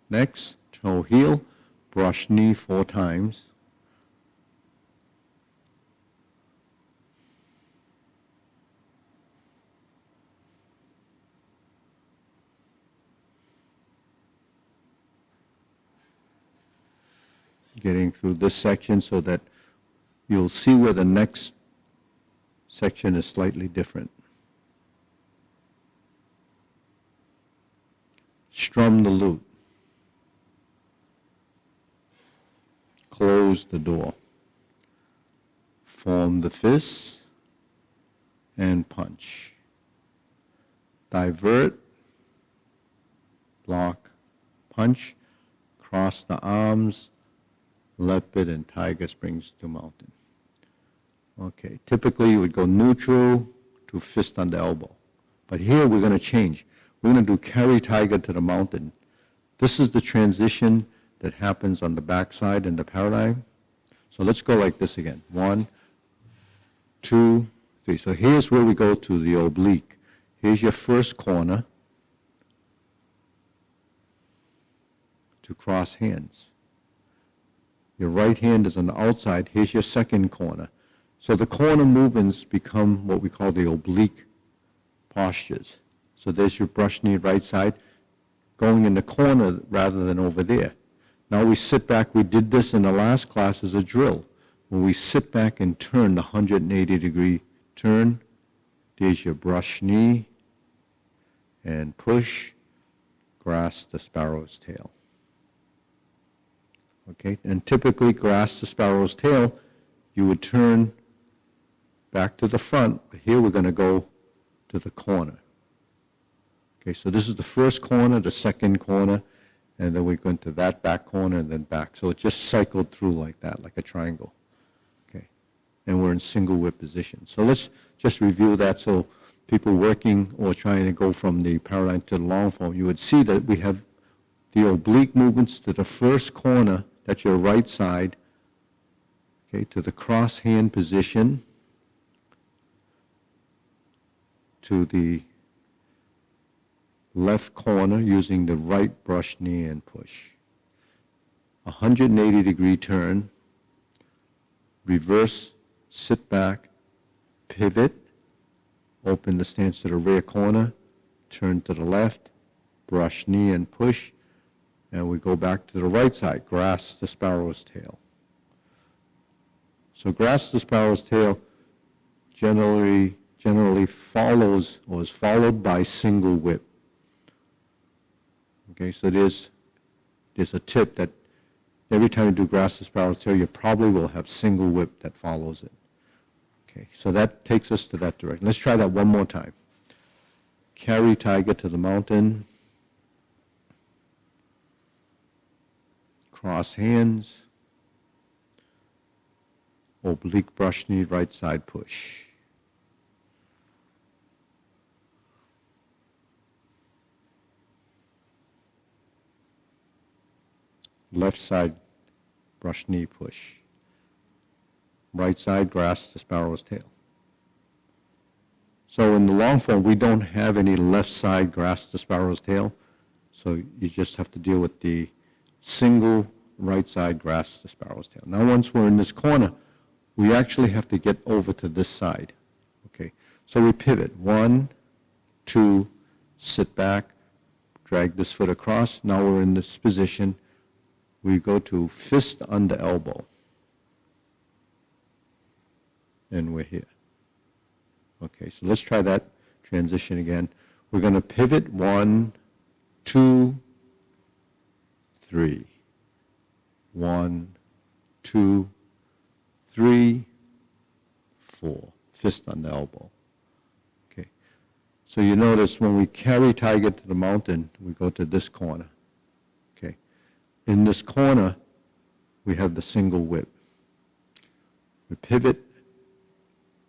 Speaker 1: Next, toe heel, brush knee 4 times. Getting through this section so that you'll see where the next section is slightly different. Strum the lute. Close the door. Form the fists and punch. Divert, block, punch, cross the arms, leopard and tiger springs to mountain. Okay, typically you would go neutral to fist on the elbow. But here we're going to change. We're going to do carry tiger to the mountain. This is the transition that happens on the backside in the paradigm. So let's go like this again. 1, 2, 3. So here's where we go to the oblique. Here's your first corner to cross hands. Your right hand is on the outside. Here's your second corner. So the corner movements become what we call the oblique postures. So there's your brush knee right side, going in the corner rather than over there. Now we sit back. We did this in the last class as a drill. When we sit back and turn the 180-degree turn, there's your brush knee, and push, grasp the sparrow's tail. Okay, and typically grasp the sparrow's tail, you would turn back to the front, but here we're going to go to the corner. Okay, so this is the first corner, the second corner, and then we go into that back corner and then back. So it just cycled through like that, like a triangle. Okay, and we're in single whip position. So let's just review that so people working or trying to go from the paradigm to the long form, you would see that we have the oblique movements to the first corner, that's your right side, okay, to the cross hand position, to the left corner using the right brush knee and push. 180-degree turn, reverse, sit back, pivot, open the stance to the rear corner, turn to the left, brush knee and push, and we go back to the right side, grasp the sparrow's tail. So grasp the sparrow's tail generally follows or is followed by single whip. Okay, so there's a tip that every time you do grasp the sparrow's tail, you probably will have single whip that follows it. Okay, so that takes us to that direction. Let's try that one more time. Carry tiger to the mountain. Cross hands. Oblique brush knee, right side push. Left side brush knee push. Right side grasp the sparrow's tail. So in the long form, we don't have any left side grasp the sparrow's tail, so you just have to deal with the single right side grasp the sparrow's tail. Now once we're in this corner, we actually have to get over to this side. Okay, so we pivot. 1, 2, sit back, drag this foot across. Now we're in this position. We go to fist under elbow. And we're here. Okay, so let's try that transition again. We're going to pivot 1, 2, 3. 1, 2, 3, 4. Fist under elbow. Okay, so you notice when we carry tiger to the mountain, we go to this corner. Okay, in this corner, we have the single whip. We pivot.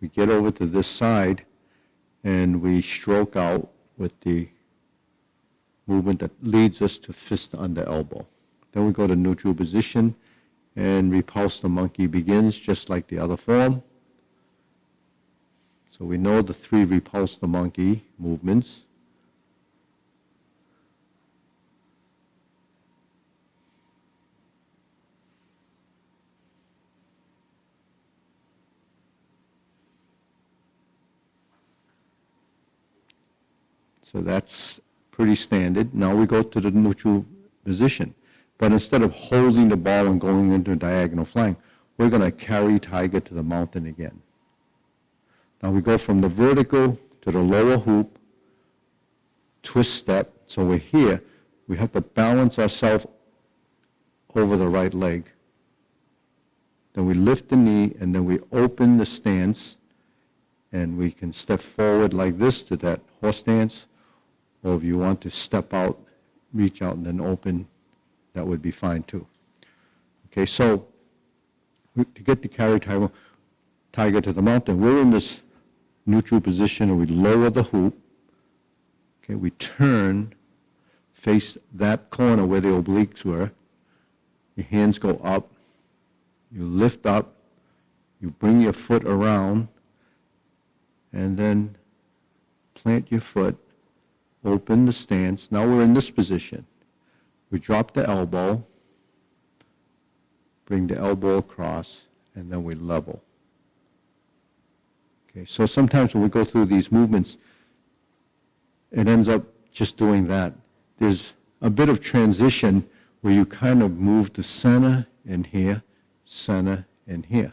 Speaker 1: We get over to this side, and we stroke out with the movement that leads us to fist under elbow. Then we go to neutral position, and Repulse the Monkey begins just like the other form. So we know the 3 Repulse the Monkey movements. So that's pretty standard. Now we go to the neutral position. But instead of holding the ball and going into a diagonal flank, we're going to carry tiger to the mountain again. Now we go from the vertical to the lower hoop, twist step. So we're here. We have to balance ourselves over the right leg. Then we lift the knee, and then we open the stance, and we can step forward like this to that horse stance. Or if you want to step out, reach out, and then open, that would be fine too. Okay, so to get the carry tiger to the mountain, we're in this neutral position, and we lower the hoop. Okay, we turn, face that corner where the obliques were. Your hands go up. You lift up. You bring your foot around, and then plant your foot. Open the stance. Now we're in this position. We drop the elbow, bring the elbow across, and then we level. Okay, so sometimes when we go through these movements, it ends up just doing that. There's a bit of transition where you kind of move to center and here, center and here.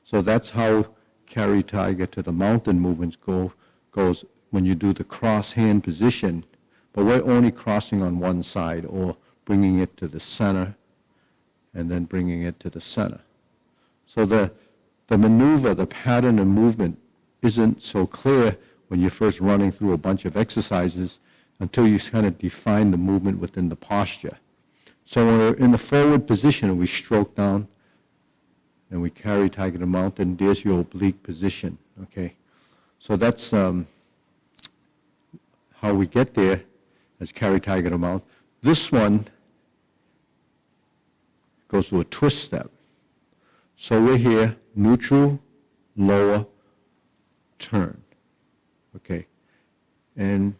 Speaker 1: So that's how carry tiger to the mountain movements goes when you do the cross hand position, but we're only crossing on one side or bringing it to the center and then bringing it to the center. So the maneuver, the pattern of movement isn't so clear when you're first running through a bunch of exercises until you kind of define the movement within the posture. So when we're in the forward position, we stroke down and we carry tiger to mountain. There's your oblique position, okay? So that's how we get there as carry tiger to mount. This one goes to a twist step. So we're here, neutral, lower, turn, okay? And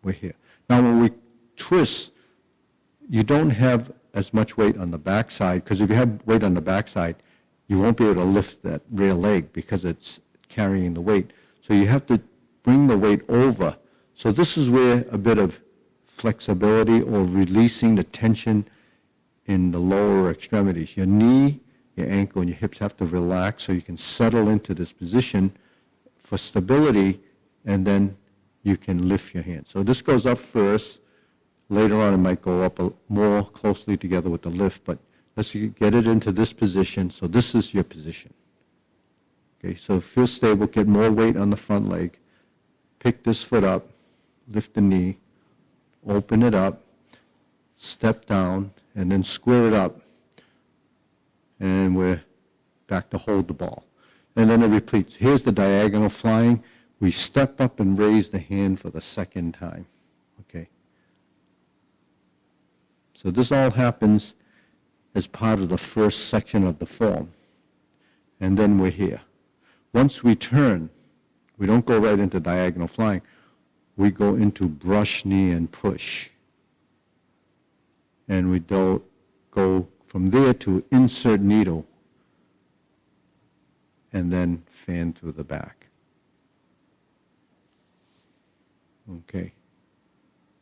Speaker 1: we're here. Now when we twist, you don't have as much weight on the backside, because if you have weight on the backside, you won't be able to lift that rear leg because it's carrying the weight. So you have to bring the weight over. So this is where a bit of flexibility or releasing the tension in the lower extremities. Your knee, your ankle, and your hips have to relax so you can settle into this position for stability, and then you can lift your hands. So this goes up first. Later on it might go up more closely together with the lift, but let's get it into this position. So this is your position. Okay, so feel stable, get more weight on the front leg. Pick this foot up, lift the knee, open it up, step down, and then square it up. And we're back to hold the ball. And then it repeats. Here's the diagonal flying. We step up and raise the hand for the second time. Okay. So this all happens as part of the first section of the form. And then we're here. Once we turn, we don't go right into diagonal flying. We go into brush, knee, and push. And we don't go from there to insert needle and then fan through the back. Okay.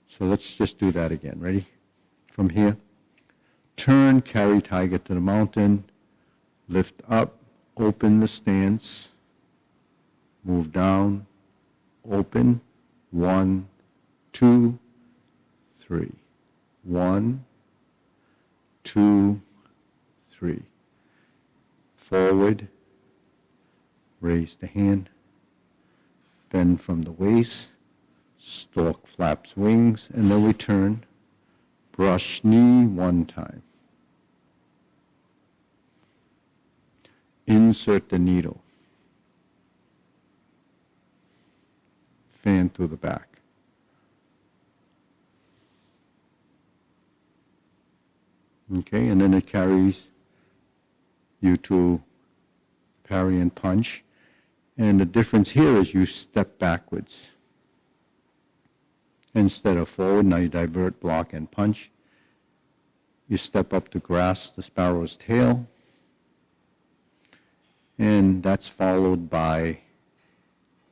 Speaker 1: So let's just do that again. Ready? From here. Turn, carry tiger to the mountain, lift up, open the stance, move down, open, 1, 2, 3. 1, 2, 3. Forward, raise the hand, bend from the waist, stork flaps wings, and then we turn, brush knee 1 time. Insert the needle. Fan through the back. Okay, and then it carries you to parry and punch. And the difference here is you step backwards. Instead of forward, now you divert, block, and punch. You step up to grasp the sparrow's tail. And that's followed by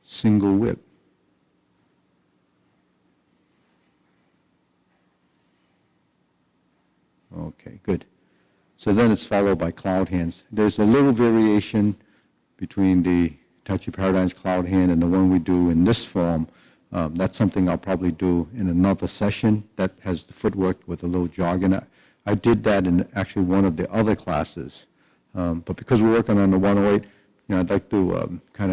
Speaker 1: single whip. Okay, good. So then it's followed by cloud hands. There's a little variation between the Tai Chi Paradigm's cloud hand and the one we do in this form. That's something I'll probably do in another session that has the footwork with a little jogging. I did that in actually one of the other classes. But because we're working on the 108, I'd like to kind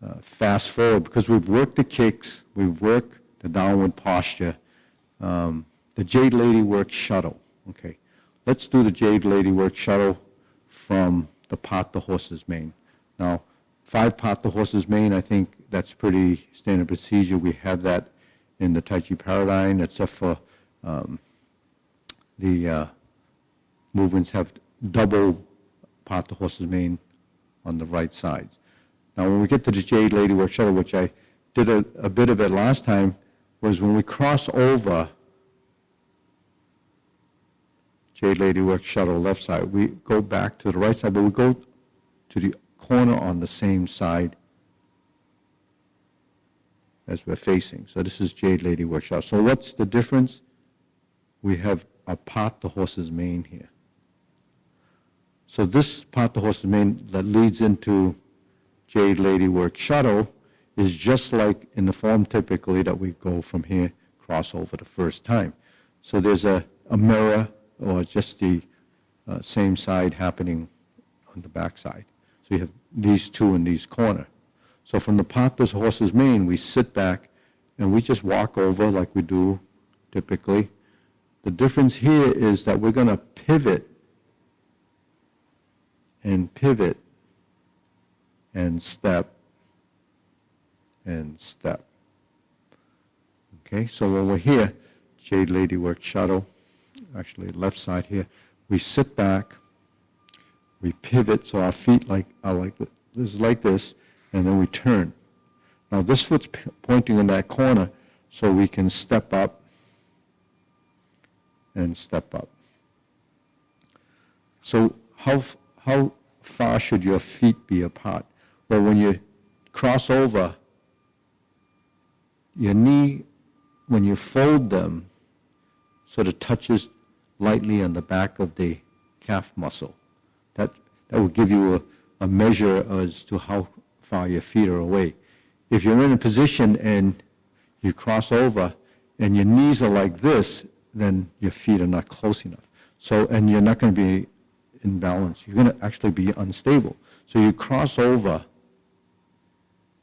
Speaker 1: of fast forward, because we've worked the kicks, we've worked the downward posture. The Jade Lady work shuttle. Okay, let's do the Jade Lady work shuttle from the pot the horse's mane. Now, 5 pot the horse's mane, I think that's pretty standard procedure. We have that in the Tai Chi Paradigm, except for the movements have double pot the horse's mane on the right side. Now, when we get to the Jade Lady work shuttle, which I did a bit of it last time, was when we cross over Jade Lady work shuttle left side, we go back to the right side, but we go to the corner on the same side as we're facing. So this is Jade Lady work shuttle. So what's the difference? We have a pot the horse's mane here. So this pot the horse's mane that leads into Jade Lady work shuttle is just like in the form typically that we go from here, cross over the first time. So there's a mirror or just the same side happening on the back side. So you have these two in these corner. So from the part of the horse's mane, we sit back and we just walk over like we do typically. The difference here is that we're going to pivot and step and step. Okay, so when we're here, Jade Lady work shuttle, actually left side here, we sit back, we pivot, so our feet are like this, and then we turn. Now this foot's pointing in that corner, so we can step up and step up. So how far should your feet be apart? Well, when you cross over, your knee, when you fold them, sort of touches lightly on the back of the calf muscle. That will give you a measure as to how far your feet are away. If you're in a position and you cross over and your knees are like this, then your feet are not close enough. So, and you're not going to be in balance. You're going to actually be unstable. So you cross over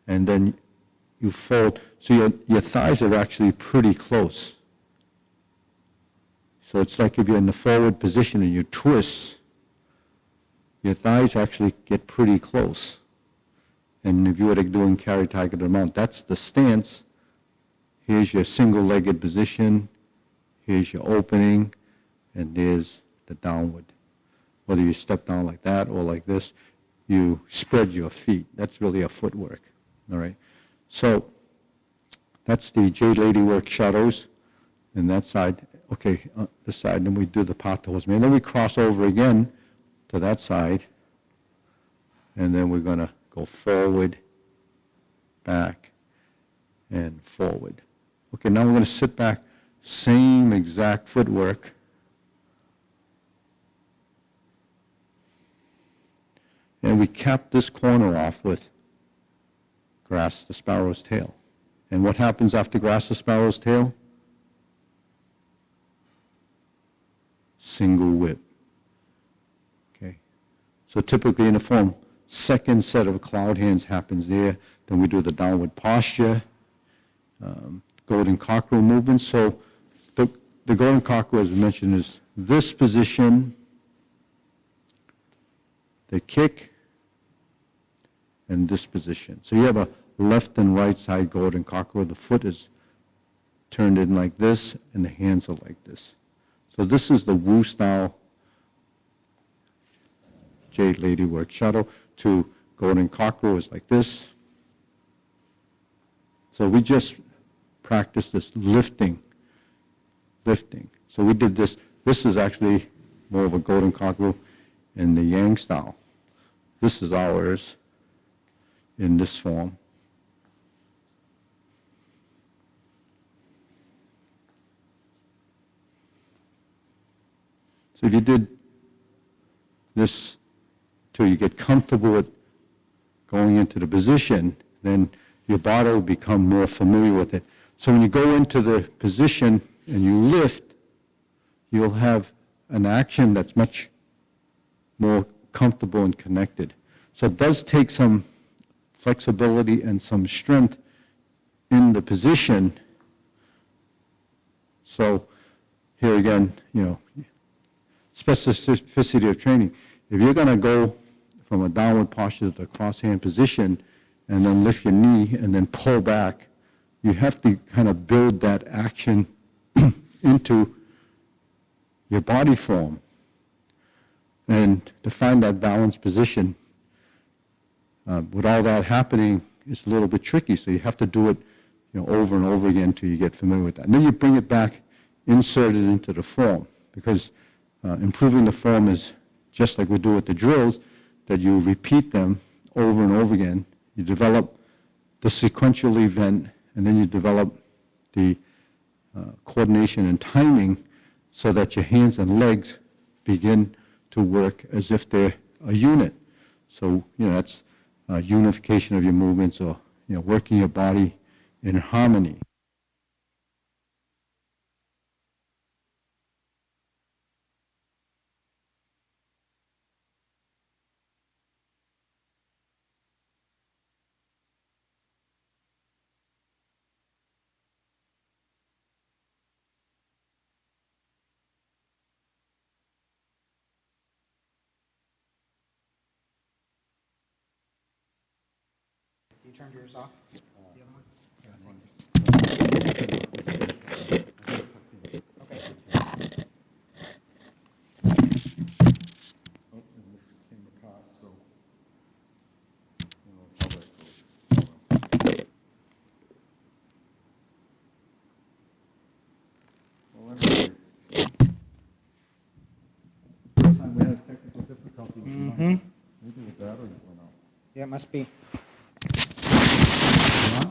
Speaker 1: and then you fold. So your thighs are actually pretty close. So it's like if you're in the forward position and you twist, your thighs actually get pretty close. And if you were doing carry tiger to mount, that's the stance. Here's your single-legged position. Here's your opening. And there's the downward. Whether you step down like that or like this, you spread your feet. That's really a footwork. All right. So that's the Jade Lady work shadows. And that side, okay, this side, then we do the patos. And then we cross over again to that side. And then we're going to go forward, back, and forward. Okay, now we're going to sit back, same exact footwork. And we cap this corner off with grass the sparrow's tail. And what happens after grass the sparrow's tail? Single whip. Okay. So typically in the form, second set of cloud hands happens there. Then we do the downward posture, golden cockerel movement. So the golden cockerel, as we mentioned, is this position, the kick, and this position. So you have a left and right side golden cockerel. The foot is turned in like this, and the hands are like this. So this is the Wu style Jade Lady work shuttle. To golden cockerel is like this. So we just practice this lifting. So we did this. This is actually more of a golden cockerel in the Yang style. This is ours in this form. So if you did this till you get comfortable with going into the position, then your body will become more familiar with it. So when you go into the position and you lift, you'll have an action that's much more comfortable and connected. So it does take some flexibility and some strength in the position. So here again, specificity of training. If you're going to go from a downward posture to the cross-hand position and then lift your knee and then pull back, you have to kind of build that action into your body form. And to find that balanced position, with all that happening, it's a little bit tricky. So you have to do it over and over again until you get familiar with that. And then you bring it back, insert it into the form. Because improving the form is just like we do with the drills, that you repeat them over and over again. You develop the sequential event, and then you develop the coordination and timing so that your hands and legs begin to work as if they're a unit. So, that's unification of your movements, or, working your body in harmony.
Speaker 2: You turned yours off? The other one? Here, I'll take this. Okay.
Speaker 1: Oh, and this came apart, so, how that goes. Well, anyway. This time we had technical difficulties.
Speaker 2: Mm-hmm.
Speaker 1: Maybe the batteries went out.
Speaker 2: Yeah, it must be.
Speaker 1: Huh?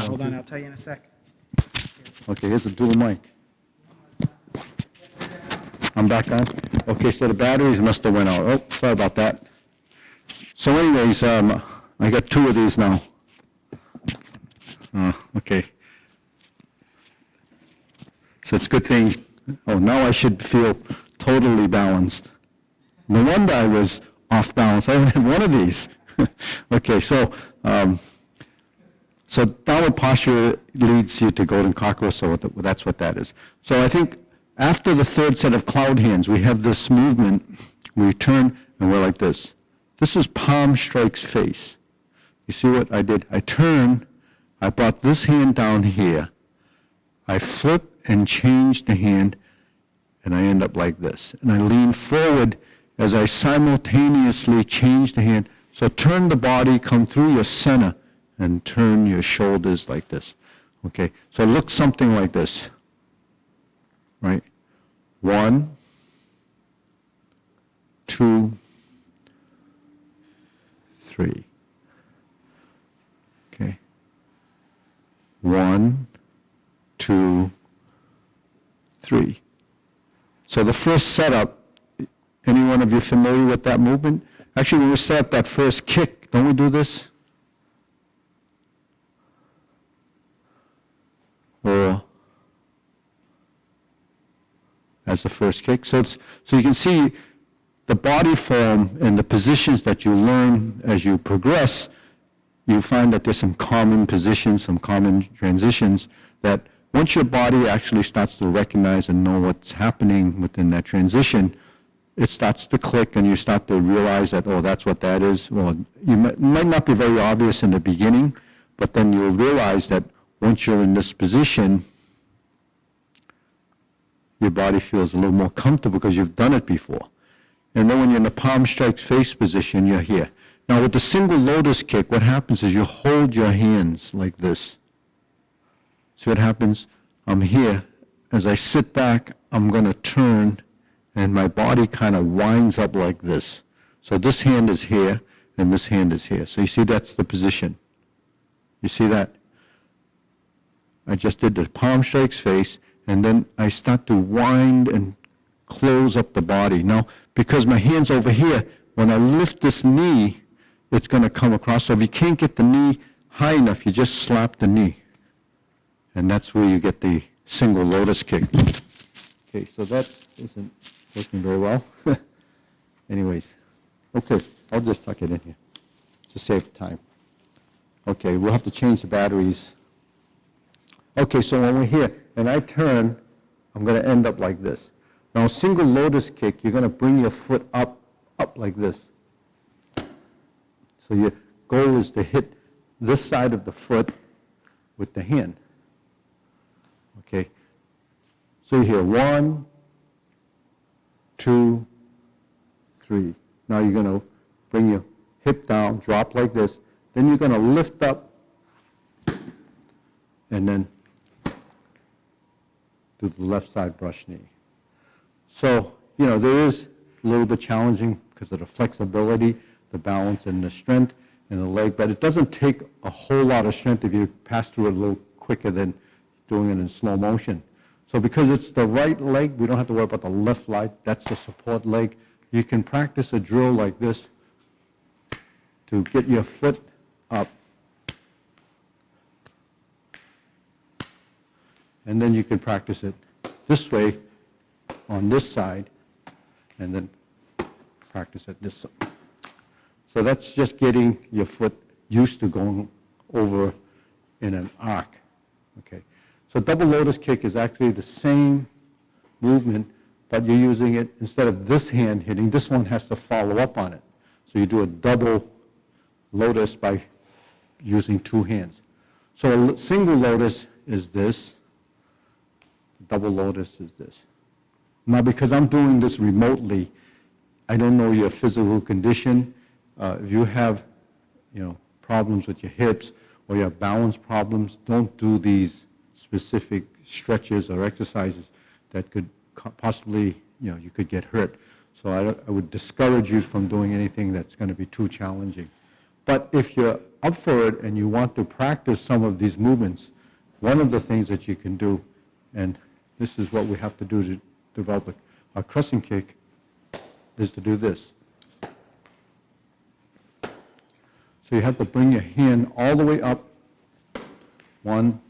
Speaker 2: Hold on, I'll tell you in a sec.
Speaker 1: Okay, here's a dual mic. I'm back on? Okay, so the batteries must have went out. Oh, sorry about that. So anyways, I got two of these now. Okay. So it's a good thing. Oh, now I should feel totally balanced. No wonder I was off balance. I only had one of these. Okay, so downward posture leads you to golden cockroach, so that's what that is. So I think after the third set of cloud hands, we have this movement. We turn and we're like this. This is palm strikes face. You see what I did? I turn, I brought this hand down here. I flip and change the hand, and I end up like this. And I lean forward as I simultaneously change the hand. So turn the body, come through your center, and turn your shoulders like this. Okay, so it looks something like this. Right? 1, 2, 3. Okay. 1, 2, 3. So the first setup, any one of you familiar with that movement? Actually, when we set up that first kick, don't we do this? Or as the first kick. So you can see the body form and the positions that you learn as you progress. You find that there's some common positions, some common transitions that once your body actually starts to recognize and know what's happening within that transition, it starts to click and you start to realize that, oh, that's what that is. Well, it might not be very obvious in the beginning, but then you'll realize that once you're in this position, your body feels a little more comfortable because you've done it before. And then when you're in the palm strikes face position, you're here. Now with the single lotus kick, what happens is you hold your hands like this. See what happens? I'm here. As I sit back, I'm going to turn, and my body kind of winds up like this. So this hand is here, and this hand is here. So you see that's the position. You see that? I just did the palm strikes face, and then I start to wind and close up the body. Now, because my hand's over here, when I lift this knee, it's going to come across. So if you can't get the knee high enough, you just slap the knee. And that's where you get the single lotus kick. Okay, so that isn't working very well. Anyways, okay, I'll just tuck it in here to save time. Okay, we'll have to change the batteries. Okay, so when we're here, and I turn, I'm going to end up like this. Now, single lotus kick, you're going to bring your foot up like this. So your goal is to hit this side of the foot with the hand. Okay, so you hear 1, 2, 3. Now you're going to bring your hip down, drop like this. Then you're going to lift up and then do the left side brush knee. So, there is a little bit challenging because of the flexibility, the balance, and the strength in the leg, but it doesn't take a whole lot of strength if you pass through it a little quicker than doing it in slow motion. So because it's the right leg, we don't have to worry about the left leg. That's the support leg. You can practice a drill like this to get your foot up. And then you can practice it this way on this side, and then practice it this side. So that's just getting your foot used to going over in an arc. Okay. So double lotus kick is actually the same movement, but you're using it, instead of this hand hitting, this one has to follow up on it. So you do a double Lotus by using two hands. So a single Lotus is this, double Lotus is this. Now, because I'm doing this remotely, I don't know your physical condition. If you have, problems with your hips or you have balance problems, don't do these specific stretches or exercises that could possibly, you could get hurt. So I would discourage you from doing anything that's going to be too challenging. But if you're up for it and you want to practice some of these movements, one of the things that you can do, and this is what we have to do to develop a crescent kick, is to do this. So you have to bring your hand all the way up. 1,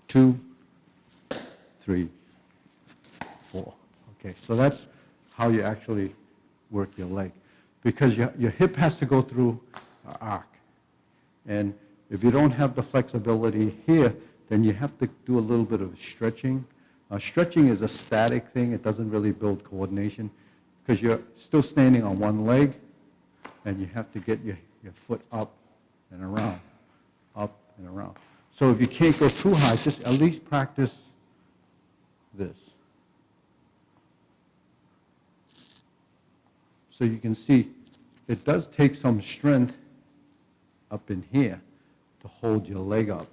Speaker 1: 2, 3, 4. Okay, so that's how you actually work your leg. Because your hip has to go through an arc. And if you don't have the flexibility here, then you have to do a little bit of stretching. Stretching is a static thing. It doesn't really build coordination because you're still standing on one leg, and you have to get your foot up and around, up and around. So if you can't go too high, just at least practice this. So you can see it does take some strength up in here to hold your leg up.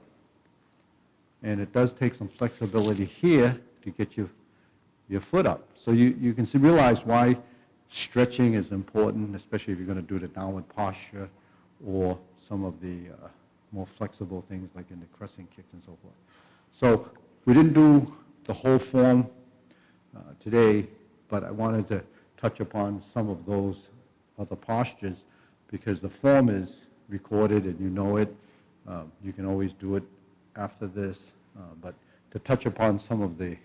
Speaker 1: And it does take some flexibility here to get your foot up. So you can realize why stretching is important, especially if you're going to do the downward posture or some of the more flexible things like in the crescent kicks and so forth. So we didn't do the whole form today, but I wanted to touch upon some of those other postures because the form is recorded and you know it. You can always do it after this, but to touch upon some of the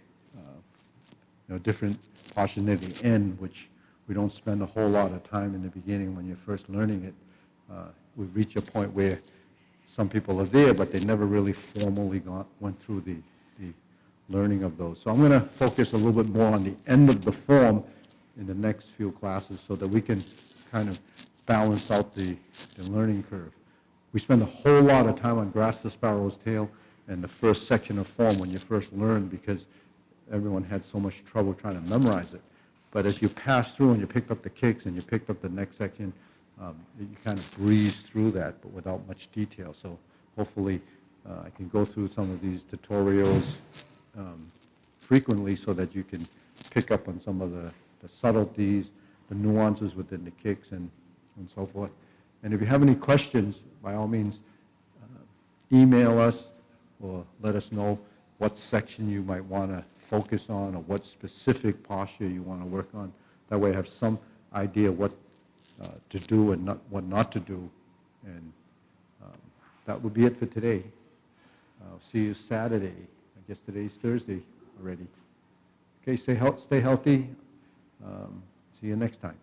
Speaker 1: different postures near the end, which we don't spend a whole lot of time in the beginning when you're first learning it. We reach a point where some people are there, but they never really formally went through the learning of those. So I'm going to focus a little bit more on the end of the form in the next few classes so that we can kind of balance out the learning curve. We spend a whole lot of time on Grass the Sparrow's Tail and the first section of form when you first learn because everyone had so much trouble trying to memorize it. But as you pass through and you picked up the kicks and you picked up the next section, you kind of breeze through that, but without much detail. So hopefully I can go through some of these tutorials frequently so that you can pick up on some of the subtleties, the nuances within the kicks and so forth. And if you have any questions, by all means, email us or let us know what section you might want to focus on or what specific posture you want to work on. That way I have some idea what to do and what not to do. And that would be it for today. I'll see you Saturday. I guess today's Thursday already. Okay, stay healthy. See you next time.